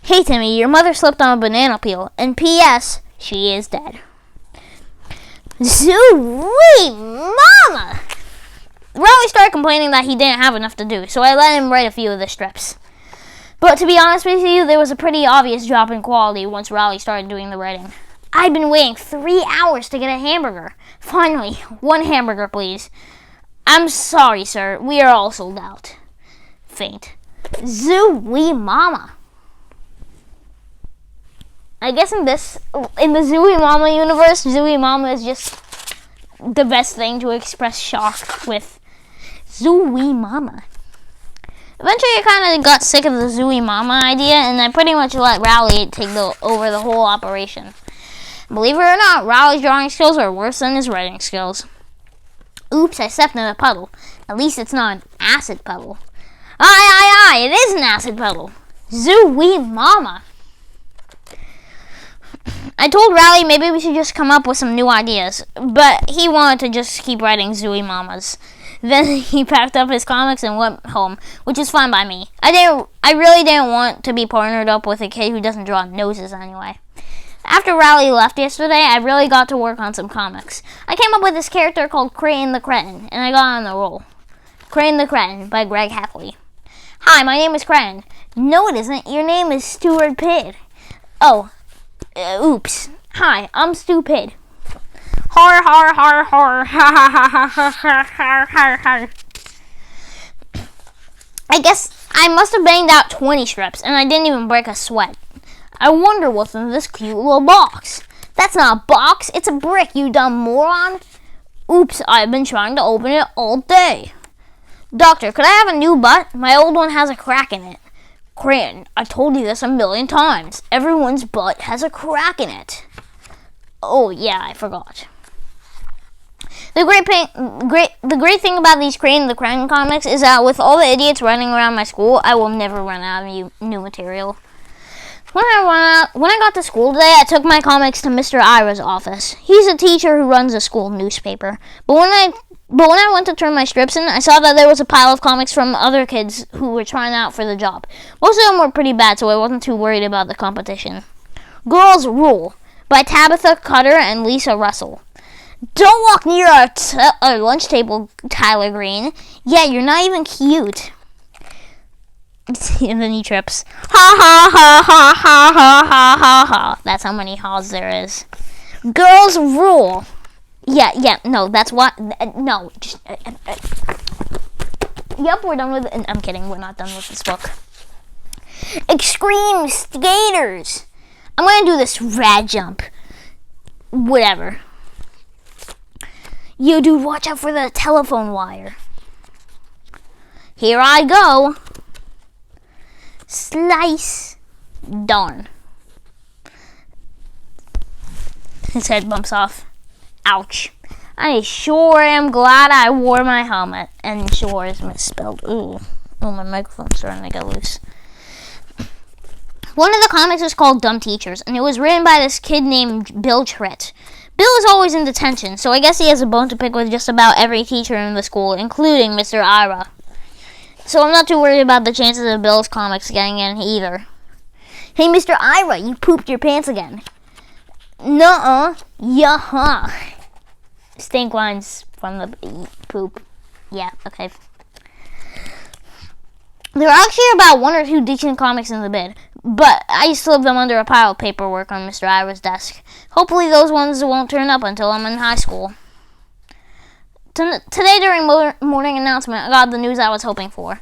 Hey, Timmy, your mother slipped on a banana peel, and P.S., she is dead. Zoo-wee Mama! Rowley started complaining that he didn't have enough to do, so I let him write a few of the strips. But to be honest with you, there was a pretty obvious drop in quality once Rowley started doing the writing. I'd been waiting 3 hours to get a hamburger. Finally, 1 hamburger, please. I'm sorry, sir. We are all sold out. Faint. Zoo-wee Mama. I guess in the Zoo-wee Mama universe, Zoo-wee Mama is just the best thing to express shock with. Zoo-wee Mama. Eventually, I kind of got sick of the Zoo-wee Mama idea, and I pretty much let Rowley take over the whole operation. Believe it or not, Rowley's drawing skills are worse than his writing skills. Oops, I stepped in a puddle. At least it's not an acid puddle. Aye, it is an acid puddle. Zoo-wee Mama. I told Rowley maybe we should just come up with some new ideas, but he wanted to just keep writing Zoo-wee Mamas. Then he packed up his comics and went home, which is fine by me. I really didn't want to be partnered up with a kid who doesn't draw noses anyway. After Rowley left yesterday, I really got to work on some comics. I came up with this character called Crane the Cretin, and I got on the roll. Crane the Cretin by Greg Heffley. Hi, my name is Cretin. No, it isn't. Your name is Stuart Pidd. Oh, oops. Hi, I'm Stupid. Har, har, har, har, ha, ha, ha, ha, ha, ha, ha, ha. I guess I must have banged out 20 strips, and I didn't even break a sweat. I wonder what's in this cute little box. That's not a box, it's a brick, you dumb moron. Oops, I've been trying to open it all day. Doctor, could I have a new butt? My old one has a crack in it. Cran, I told you this 1,000,000 times. Everyone's butt has a crack in it. Oh, yeah, I forgot. The great thing about these Crane the Cretin comics is that with all the idiots running around my school, I will never run out of new material. When I got to school today, I took my comics to Mr. Ira's office. He's a teacher who runs a school newspaper. But when I went to turn my strips in, I saw that there was a pile of comics from other kids who were trying out for the job. Most of them were pretty bad, so I wasn't too worried about the competition. Girls Rule by Tabitha Cutter and Lisa Russell. Don't walk near our lunch table, Tyler Green. Yeah, you're not even cute. And then he trips. Ha ha ha ha ha ha ha ha ha. That's how many ha's there is. Girls Rule. Yeah, no, that's what. No, just. Yep, we're done with it. I'm kidding, we're not done with this book. Extreme Skaters. I'm gonna do this rad jump. Whatever. You dude, watch out for the telephone wire. Here I go. Slice. Darn. His head bumps off. Ouch. I sure am glad I wore my helmet. And sure is misspelled. Ooh. Oh, my microphone's starting to get loose. One of the comics was called Dumb Teachers, and it was written by this kid named Bill Tritt. Bill is always in detention, so I guess he has a bone to pick with just about every teacher in the school, including Mr. Ira. So I'm not too worried about the chances of Bill's comics getting in either. Hey, Mr. Ira, you pooped your pants again. Nuh-uh. Yeah-huh. Stink lines from the poop. Yeah, okay. There are actually about 1 or 2 decent comics in the bin, but I slipped them under a pile of paperwork on Mr. Ira's desk. Hopefully those ones won't turn up until I'm in high school. Today during morning announcement, I got the news I was hoping for.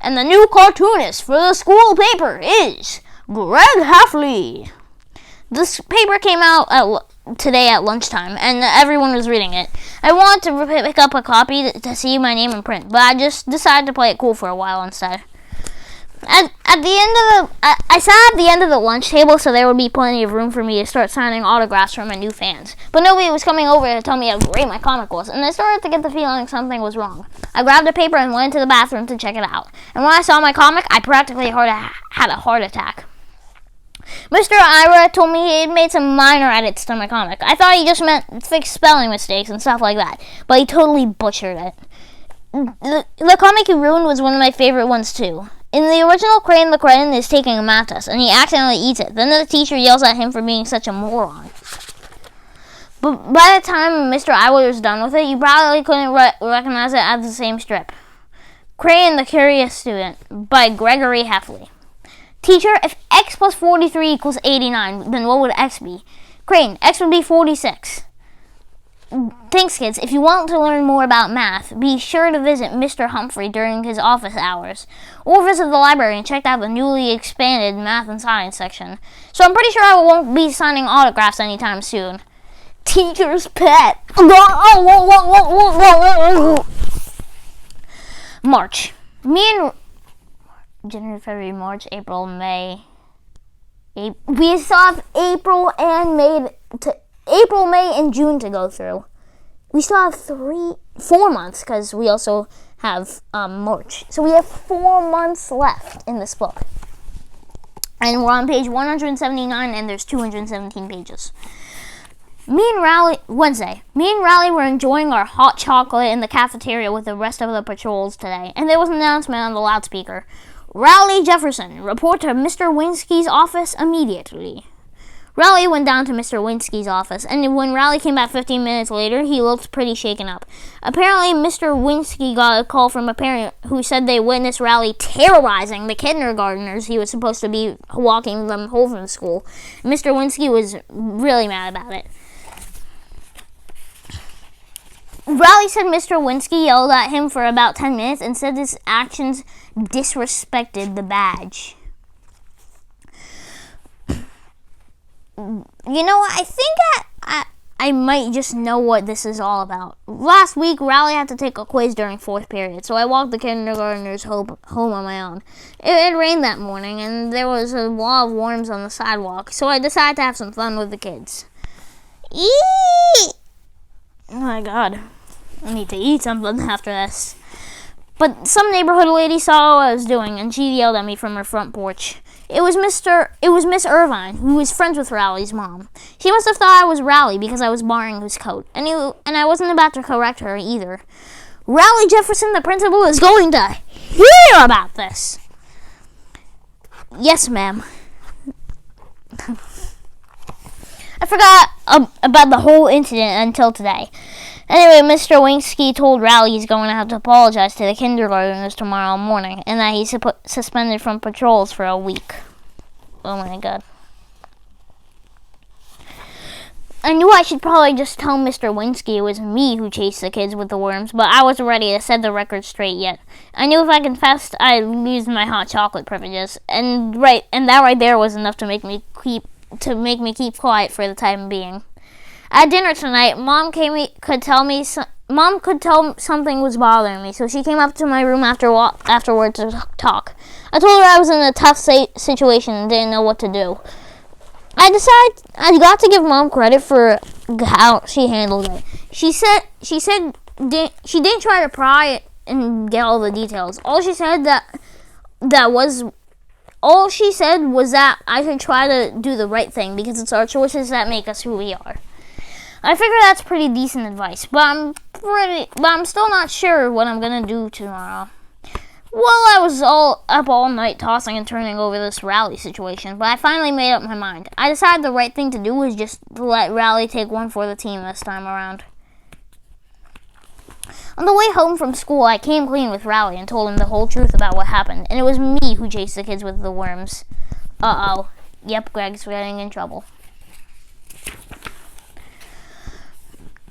And the new cartoonist for the school paper is Greg Heffley. This paper came out today at lunchtime, and everyone was reading it. I wanted to pick up a copy to see my name in print, but I just decided to play it cool for a while instead. I sat at the end of the lunch table, so there would be plenty of room for me to start signing autographs from my new fans. But nobody was coming over to tell me how great my comic was, and I started to get the feeling something was wrong. I grabbed a paper and went into the bathroom to check it out. And when I saw my comic, I practically had a heart attack. Mr. Ira told me he had made some minor edits to my comic. I thought he just meant fix spelling mistakes and stuff like that, but he totally butchered it. The comic he ruined was one of my favorite ones, too. In the original, Crane the Crane is taking a math test, and he accidentally eats it. Then the teacher yells at him for being such a moron. But by the time Mr. Ira was done with it, you probably couldn't recognize it as the same strip. Crane the Curious Student by Gregory Heffley. Teacher, if x plus 43 equals 89, then what would x be? Crane, x would be 46. Thanks, kids. If you want to learn more about math, be sure to visit Mr. Humphrey during his office hours, or visit the library and check out the newly expanded math and science section. So I'm pretty sure I won't be signing autographs anytime soon. Teacher's pet. March. January, February, March, April, May. We still have April, May, and June to go through. We still have 4 months because we also have March. So we have 4 months left in this book. And we're on page 179 and there's 217 pages. Wednesday. Me and Riley were enjoying our hot chocolate in the cafeteria with the rest of the patrols today. And there was an announcement on the loudspeaker. Riley Jefferson, report to Mr. Winsky's office immediately. Riley went down to Mr. Winsky's office, and when Riley came back 15 minutes later, he looked pretty shaken up. Apparently, Mr. Winsky got a call from a parent who said they witnessed Riley terrorizing the kindergartners he was supposed to be walking them home from school. Mr. Winsky was really mad about it. Riley said Mr. Winsky yelled at him for about 10 minutes and said his actions disrespected the badge. You know what? I think I might just know what this is all about. Last week, Riley had to take a quiz during 4th period, so I walked the kindergartners home on my own. It rained that morning, and there was a wall of worms on the sidewalk, so I decided to have some fun with the kids. Eee! Oh my god. I need to eat something after this. But some neighborhood lady saw what I was doing, and she yelled at me from her front porch. It was Miss Irvine, who was friends with Rowley's mom. She must have thought I was Rowley because I was borrowing his coat, and I wasn't about to correct her either. Rowley Jefferson, the principal, is going to hear about this. Yes, ma'am. I forgot about the whole incident until today. Anyway, Mr. Winsky told Rowley he's going to have to apologize to the kindergartners tomorrow morning, and that he's suspended from patrols for a week. Oh my god. I knew I should probably just tell Mr. Winsky it was me who chased the kids with the worms, but I wasn't ready to set the record straight yet. I knew if I confessed, I'd lose my hot chocolate privileges, and that right there was enough to make me keep quiet for the time being. At dinner tonight, Mom could tell something was bothering me, so she came up to my room afterward to talk. I told her I was in a tough situation and didn't know what to do. I decided I got to give Mom credit for how she handled it. She said she didn't try to pry and get all the details. All she said was that I should try to do the right thing because it's our choices that make us who we are. I figure that's pretty decent advice, but I'm still not sure what I'm gonna do tomorrow. Well, I was up all night tossing and turning over this Rowley situation, but I finally made up my mind. I decided the right thing to do was just to let Rowley take one for the team this time around. On the way home from school, I came clean with Rowley and told him the whole truth about what happened, and it was me who chased the kids with the worms. Uh-oh. Yep, Greg's getting in trouble.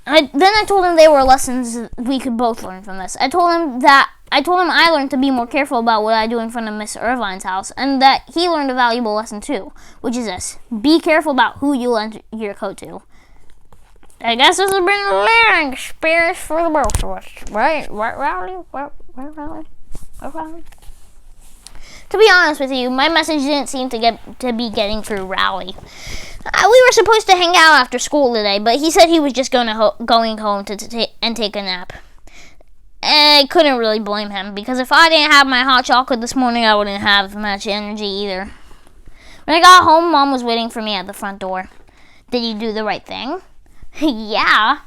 Then I told him they were lessons we could both learn from this. I told him I learned to be more careful about what I do in front of Miss Irvine's house, and that he learned a valuable lesson too, which is this: be careful about who you lend your coat to. I guess this has been a learning experience for the both of us, right, Rowley? Rowley? To be honest with you, my message didn't seem to be getting through Rowley. We were supposed to hang out after school today, but he said he was just going home to take a nap. And I couldn't really blame him, because if I didn't have my hot chocolate this morning, I wouldn't have much energy either. When I got home, Mom was waiting for me at the front door. Did you do the right thing? Yeah.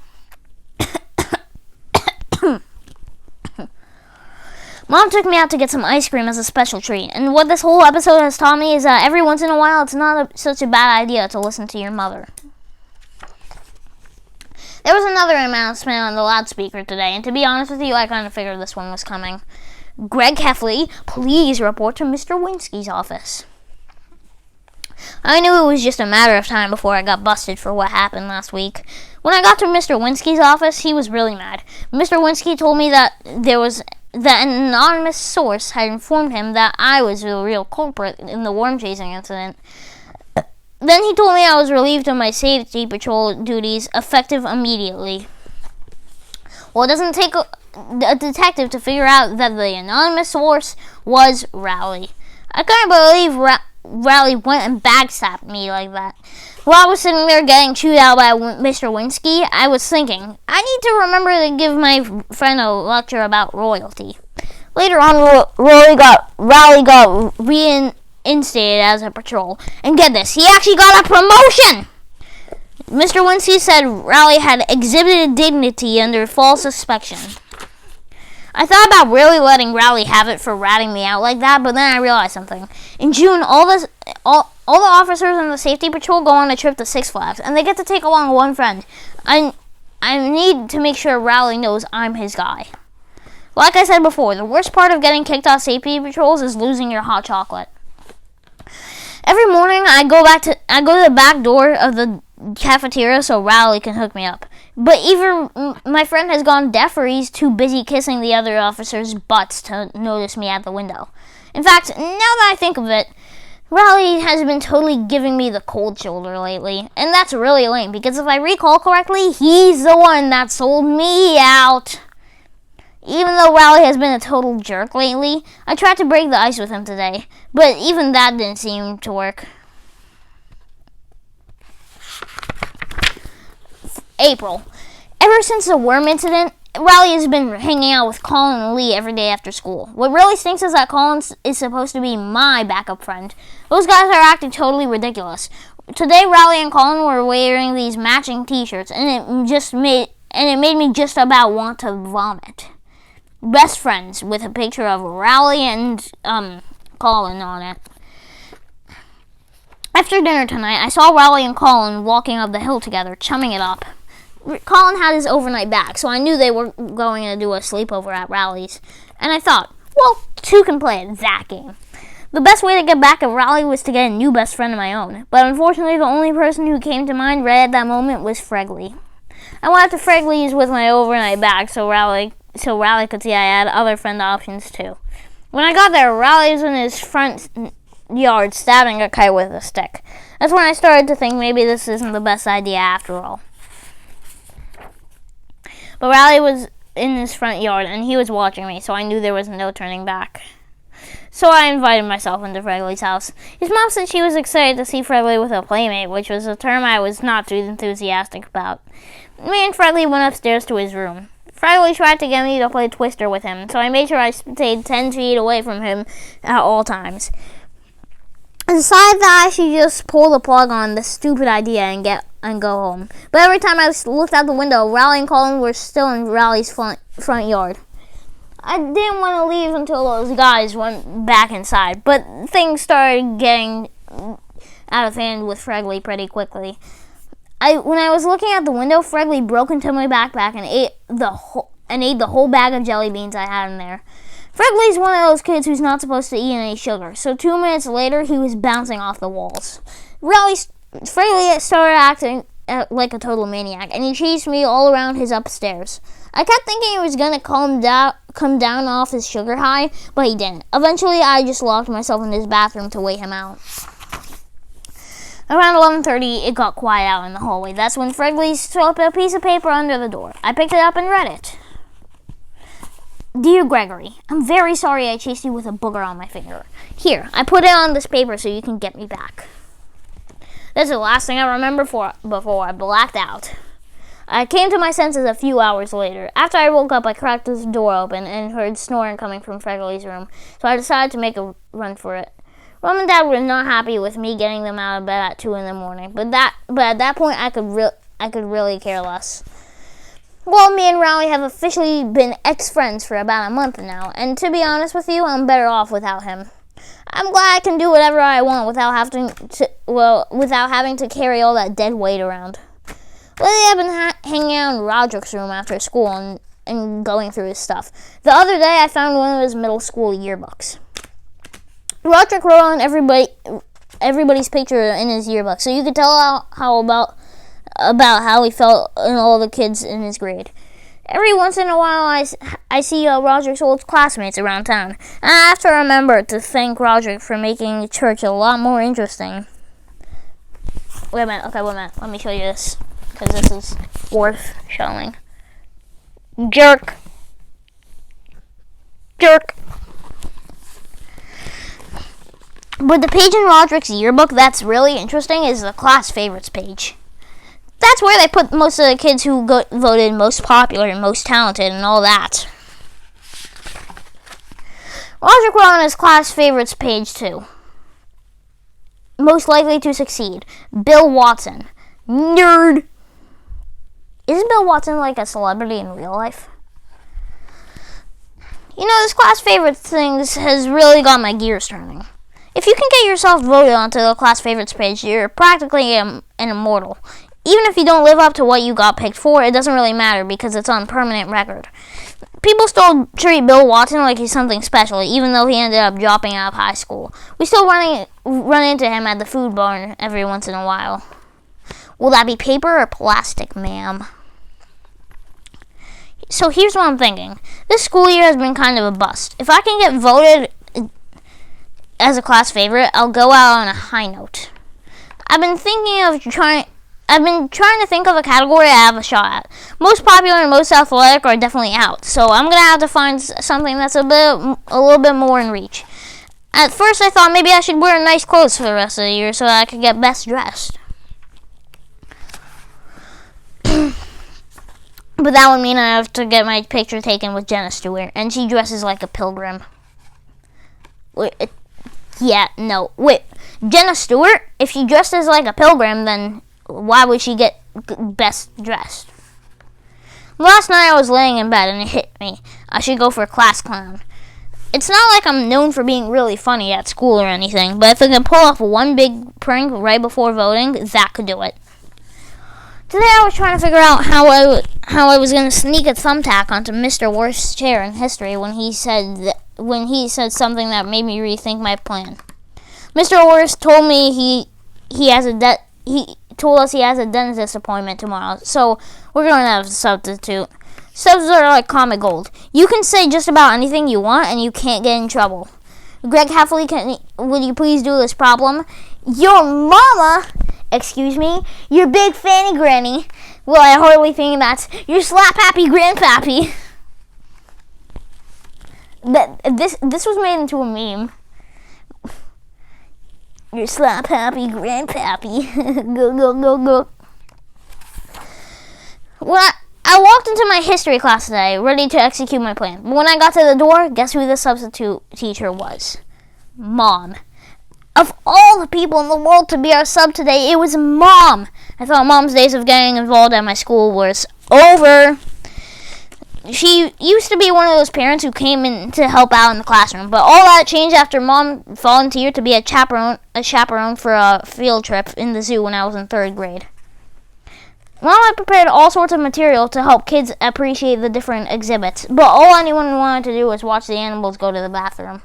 Mom took me out to get some ice cream as a special treat, and what this whole episode has taught me is that every once in a while it's not such a bad idea to listen to your mother. There was another announcement on the loudspeaker today, and to be honest with you, I kind of figured this one was coming. Greg Heffley, please report to Mr. Winsky's office. I knew it was just a matter of time before I got busted for what happened last week. When I got to Mr. Winsky's office, he was really mad. Mr. Winsky told me that an anonymous source had informed him that I was the real culprit in the worm chasing incident. Then he told me I was relieved of my safety patrol duties, effective immediately. Well, it doesn't take a detective to figure out that the anonymous source was Rowley. I couldn't believe Rowley went and backstabbed me like that. While I was sitting there getting chewed out by Mr. Winsky, I was thinking, I need to remember to give my friend a lecture about royalty. Later on, Rowley got reinstated as a patrol. And get this, he actually got a promotion! Mr. Winsky said Rowley had exhibited dignity under false suspicion. I thought about really letting Rowley have it for ratting me out like that, but then I realized something. In June, all the officers in the safety patrol go on a trip to Six Flags, and they get to take along one friend. I need to make sure Rowley knows I'm his guy. Like I said before, the worst part of getting kicked off safety patrols is losing your hot chocolate. Every morning, I go to the back door of the cafeteria so Rowley can hook me up. But either my friend has gone deaf or he's too busy kissing the other officers' butts to notice me at the window. In fact, now that I think of it, Rowley has been totally giving me the cold shoulder lately. And that's really lame, because if I recall correctly, he's the one that sold me out. Even though Rowley has been a total jerk lately, I tried to break the ice with him today. But even that didn't seem to work. April. Ever since the worm incident, Riley has been hanging out with Colin and Lee every day after school. What really stinks is that Colin is supposed to be my backup friend. Those guys are acting totally ridiculous. Today, Riley and Colin were wearing these matching T-shirts, and it made me just about want to vomit. Best friends with a picture of Riley and Colin on it. After dinner tonight, I saw Riley and Colin walking up the hill together, chumming it up. Colin had his overnight back, so I knew they were going to do a sleepover at Riley's. And I thought, well, two can play at that game. The best way to get back at Riley was to get a new best friend of my own. But unfortunately, the only person who came to mind right at that moment was Fregley. I went up to Fregley's with my overnight bag so Riley could see I had other friend options too. When I got there, Riley was in his front yard stabbing a kite with a stick. That's when I started to think maybe this isn't the best idea after all. But Riley was in his front yard, and he was watching me, so I knew there was no turning back. So I invited myself into Fregley's house. His mom said she was excited to see Fregley with a playmate, which was a term I was not too enthusiastic about. Me and Fregley went upstairs to his room. Fregley tried to get me to play Twister with him, so I made sure I stayed 10 feet away from him at all times. I decided that I should just pull the plug on this stupid idea and go home. But every time I looked out the window, Riley and Colin were still in Riley's front yard. I didn't want to leave until those guys went back inside, but things started getting out of hand with Fregley pretty quickly. When I was looking out the window, Fregley broke into my backpack and ate the whole bag of jelly beans I had in there. Fregley's one of those kids who's not supposed to eat any sugar, so 2 minutes later, he was bouncing off the walls. Fregley started acting like a total maniac, and he chased me all around his upstairs. I kept thinking he was going to come down off his sugar high, but he didn't. Eventually, I just locked myself in his bathroom to wait him out. Around 11:30, it got quiet out in the hallway. That's when Fregley slipped a piece of paper under the door. I picked it up and read it. Dear Gregory, I'm very sorry I chased you with a booger on my finger. Here, I put it on this paper so you can get me back. That's the last thing I remember before I blacked out. I came to my senses a few hours later. After I woke up, I cracked the door open and heard snoring coming from Fregley's room, so I decided to make a run for it. Mom and Dad were not happy with me getting them out of bed at 2 in the morning, but at that point I could really care less. Well, me and Riley have officially been ex-friends for about a month now, and to be honest with you, I'm better off without him. I'm glad I can do whatever I want without having to carry all that dead weight around. Lately, I've been hanging out in Roderick's room after school and going through his stuff. The other day, I found one of his middle school yearbooks. Roderick wrote on everybody's picture in his yearbook, so you could tell about how he felt in all the kids in his grade. Every once in a while, I see Roderick's old classmates around town, and I have to remember to thank Roderick for making church a lot more interesting. Wait a minute. Let me show you this, because this is worth showing. Jerk. But the page in Roderick's yearbook that's really interesting is the class favorites page. That's where they put most of the kids who voted most popular and most talented and all that. Roderick wrote on his class favorites page too. Most likely to succeed, Bill Watson. Nerd. Isn't Bill Watson like a celebrity in real life? You know, this class favorites things has really got my gears turning. If you can get yourself voted onto the class favorites page, you're practically an immortal. Even if you don't live up to what you got picked for, it doesn't really matter because it's on permanent record. People still treat Bill Watson like he's something special, even though he ended up dropping out of high school. We still run into him at the food barn every once in a while. Will that be paper or plastic, ma'am? So here's what I'm thinking. This school year has been kind of a bust. If I can get voted as a class favorite, I'll go out on a high note. I've been trying to think of a category I have a shot at. Most popular and most athletic are definitely out, so I'm gonna have to find something that's a little bit more in reach. At first, I thought maybe I should wear nice clothes for the rest of the year so that I could get best dressed. But that would mean I have to get my picture taken with Jenna Stewart, and she dresses like a pilgrim. Wait, Jenna Stewart? If she dresses like a pilgrim, then why would she get best dressed? Last night I was laying in bed and it hit me. I should go for class clown. It's not like I'm known for being really funny at school or anything, but if I can pull off one big prank right before voting, that could do it. Today I was trying to figure out how I was going to sneak a thumbtack onto Mr. Worst's chair in history when he said something that made me rethink my plan. Mr. Worst told me he told us he has a dentist appointment tomorrow, so we're going to have a substitute. Subs are like comic gold. You can say just about anything you want and you can't get in trouble. Greg Heffley, would you please do this problem? Your mama, excuse me, your big fanny granny. Well, I hardly think that's your slap happy grandpappy. This was made into a meme. Your slap happy grandpappy. Go. Well, I walked into my history class today, ready to execute my plan. But when I got to the door, guess who the substitute teacher was? Mom. Of all the people in the world to be our sub today, it was Mom. I thought Mom's days of getting involved at my school was over. She used to be one of those parents who came in to help out in the classroom, but all that changed after Mom volunteered to be a chaperone for a field trip in the zoo when I was in 3rd grade. Mom had prepared all sorts of material to help kids appreciate the different exhibits, but all anyone wanted to do was watch the animals go to the bathroom.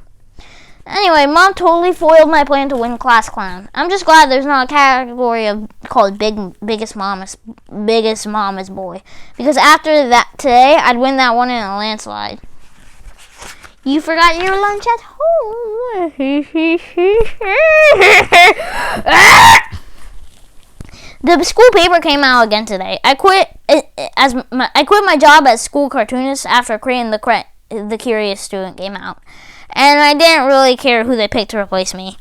Anyway, Mom totally foiled my plan to win class clown. I'm just glad there's not a category called biggest mama's boy, because after that today, I'd win that one in a landslide. You forgot your lunch at home. The school paper came out again today. I quit my job as school cartoonist after creating the Curious Student came out. And I didn't really care who they picked to replace me.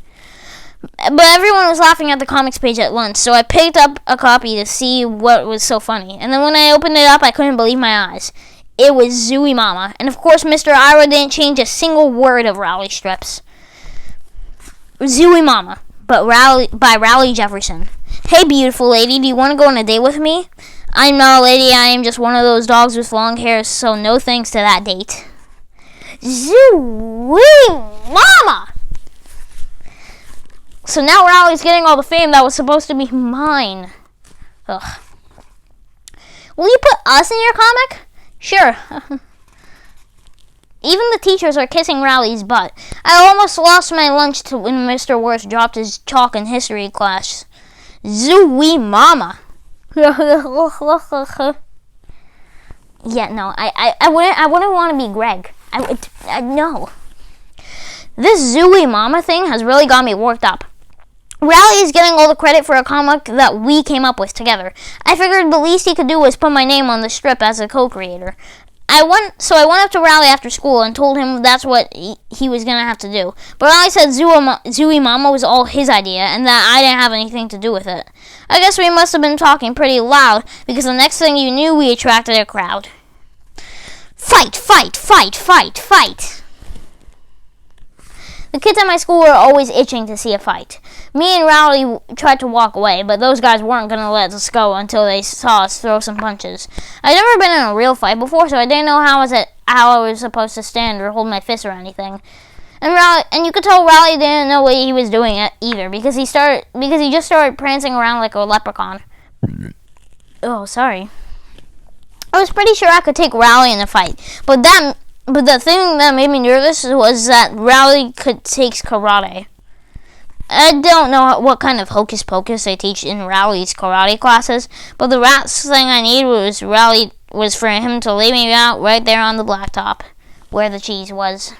But everyone was laughing at the comics page at lunch, so I picked up a copy to see what was so funny. And then when I opened it up, I couldn't believe my eyes. It was Zooey Mama. And of course, Mr. Ira didn't change a single word of Rowley strips. Zooey Mama, but by Rowley Jefferson. Hey, beautiful lady, do you want to go on a date with me? I'm not a lady, I am just one of those dogs with long hair, so no thanks to that date. Zooey Mama! So now Rowley's getting all the fame that was supposed to be mine. Ugh. Will you put us in your comic? Sure. Even the teachers are kissing Rowley's butt. I almost lost my lunch when Mr. Worth dropped his chalk in history class. Zooey Mama. Yeah, no, I wouldn't want to be Greg. No. This Zooey Mama thing has really got me worked up. Rowley is getting all the credit for a comic that we came up with together. I figured the least he could do was put my name on the strip as a co-creator. I went up to Rowley after school and told him that's what he was going to have to do. But Rowley said Zooey Mama was all his idea and that I didn't have anything to do with it. I guess we must have been talking pretty loud because the next thing you knew, we attracted a crowd. Fight, fight, fight, fight, fight. The kids at my school were always itching to see a fight. Me and Rowley tried to walk away, but those guys weren't going to let us go until they saw us throw some punches. I'd never been in a real fight before, so I didn't know how I was supposed to stand or hold my fist or anything. And you could tell Rowley didn't know what he was doing either, because he just started prancing around like a leprechaun. Oh, sorry. I was pretty sure I could take Rowley in a fight, but the thing that made me nervous was that Rowley takes karate. I don't know what kind of hocus pocus they teach in Rowley's karate classes, but the last thing I needed was for him to lay me out right there on the blacktop, where the cheese was.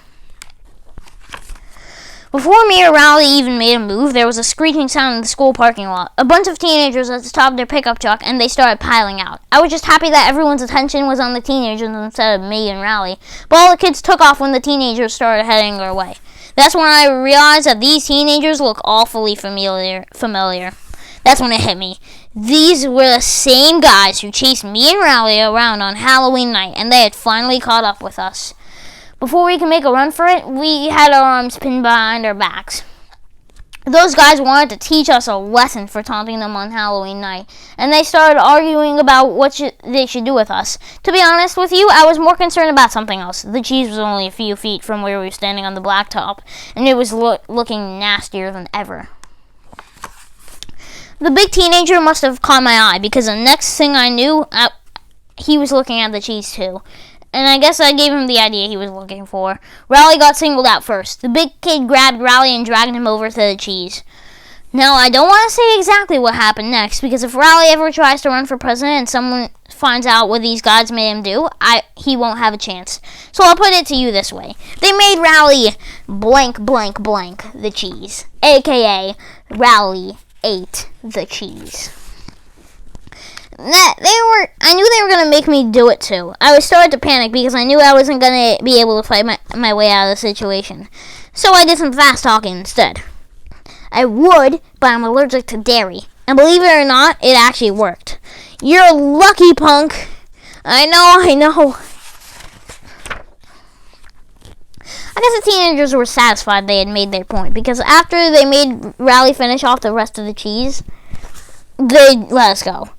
Before me or Rowley even made a move, there was a screeching sound in the school parking lot. A bunch of teenagers at the top of their pickup truck, and they started piling out. I was just happy that everyone's attention was on the teenagers instead of me and Rowley. But all the kids took off when the teenagers started heading our way. That's when I realized that these teenagers look awfully familiar. That's when it hit me. These were the same guys who chased me and Rowley around on Halloween night, and they had finally caught up with us. Before we could make a run for it, we had our arms pinned behind our backs. Those guys wanted to teach us a lesson for taunting them on Halloween night, and they started arguing about what they should do with us. To be honest with you, I was more concerned about something else. The cheese was only a few feet from where we were standing on the blacktop, and it was looking nastier than ever. The big teenager must have caught my eye, because the next thing I knew, he was looking at the cheese too. And I guess I gave him the idea he was looking for. Rowley got singled out first. The big kid grabbed Rowley and dragged him over to the cheese. Now, I don't want to say exactly what happened next, because if Rowley ever tries to run for president and someone finds out what these guys made him do, he won't have a chance. So I'll put it to you this way. They made Rowley blank, blank, blank the cheese. A.K.A. Rowley ate the cheese. I knew they were going to make me do it too. I was starting to panic because I knew I wasn't going to be able to fight my way out of the situation. So I did some fast talking instead. I would, but I'm allergic to dairy. And believe it or not, it actually worked. You're lucky, punk. I know. I guess the teenagers were satisfied they had made their point, because after they made Rowley finish off the rest of the cheese, they let us go.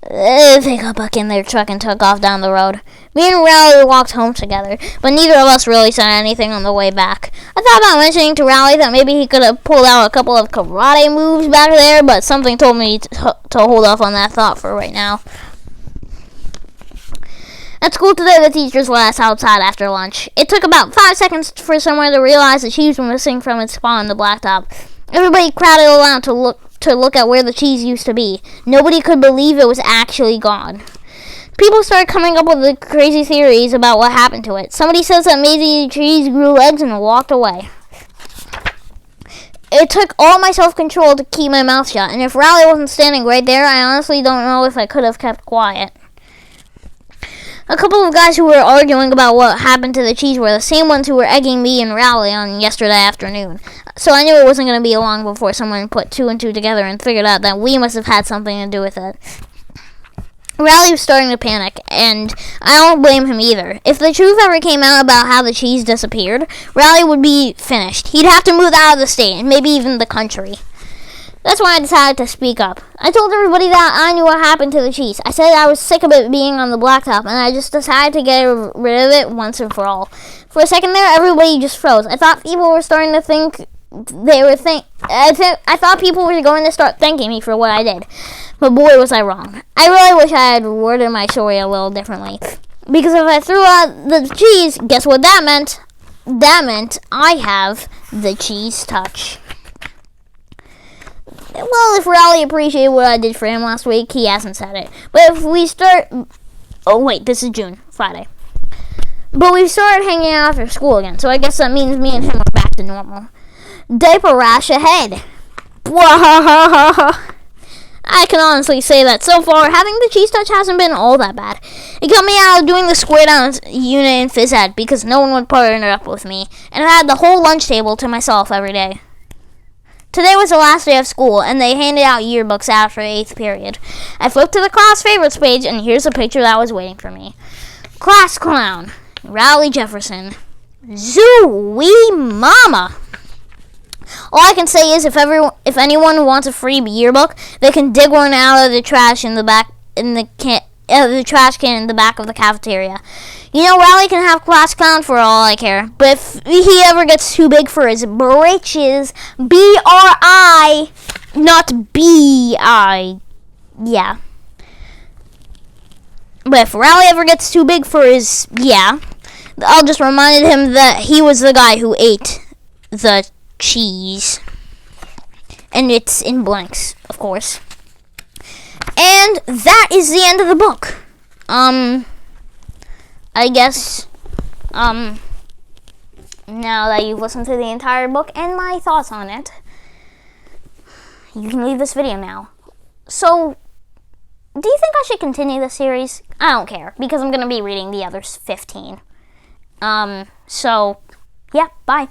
They got back in their truck and took off down the road. Me and Rowley walked home together, but neither of us really said anything on the way back. I thought about mentioning to Rowley that maybe he could have pulled out a couple of karate moves back there, but something told me to hold off on that thought for right now. At school today, the teachers let us outside after lunch. It took about 5 seconds for someone to realize the cheese was missing from its spot on the blacktop. Everybody crowded around to look at where the cheese used to be. Nobody could believe it was actually gone. People started coming up with the crazy theories about what happened to it. Somebody says that maybe the cheese grew legs and walked away. It took all my self-control to keep my mouth shut, and if Rowley wasn't standing right there, I honestly don't know if I could have kept quiet. A couple of guys who were arguing about what happened to the cheese were the same ones who were egging me and Rowley on yesterday afternoon. So I knew it wasn't going to be long before someone put 2 and 2 together and figured out that we must have had something to do with it. Rowley was starting to panic, and I don't blame him either. If the truth ever came out about how the cheese disappeared, Rowley would be finished. He'd have to move out of the state, and maybe even the country. That's why I decided to speak up. I told everybody that I knew what happened to the cheese. I said I was sick of it being on the blacktop, and I just decided to get rid of it once and for all. For a second there, everybody just froze. I thought people were starting to think I thought people were going to start thanking me for what I did. But boy, was I wrong. I really wish I had worded my story a little differently. Because if I threw out the cheese, guess what that meant? That meant I have the cheese touch. Well, if Rowley appreciated what I did for him last week, he hasn't said it. But if we start... Oh, wait, this is June, Friday. But we started hanging out after school again, so I guess that means me and him are back to normal. Diaper rash ahead. Bwahahaha. I can honestly say that so far, having the cheese touch hasn't been all that bad. It got me out of doing the square downs unit in phys ed because no one would partner up with me, and I had the whole lunch table to myself every day. Today was the last day of school, and they handed out yearbooks after 8th period. I flipped to the class favorites page, and here's a picture that was waiting for me. Class clown, Rowley Jefferson. Zoo-wee mama! All I can say is if anyone wants a free yearbook, they can dig one out of the trash in the back the trash can in the back of the cafeteria. You know, Rowley can have class clown for all I care, but if he ever gets too big for his britches, B-R-I, not B-I, yeah. But if Rowley ever gets too big for his, yeah, I'll just remind him that he was the guy who ate the cheese. And it's in blanks, of course. And that is the end of the book. I guess, now that you've listened to the entire book and my thoughts on it, you can leave this video now. So, do you think I should continue the series? I don't care, because I'm going to be reading the other 15. So, yeah, bye.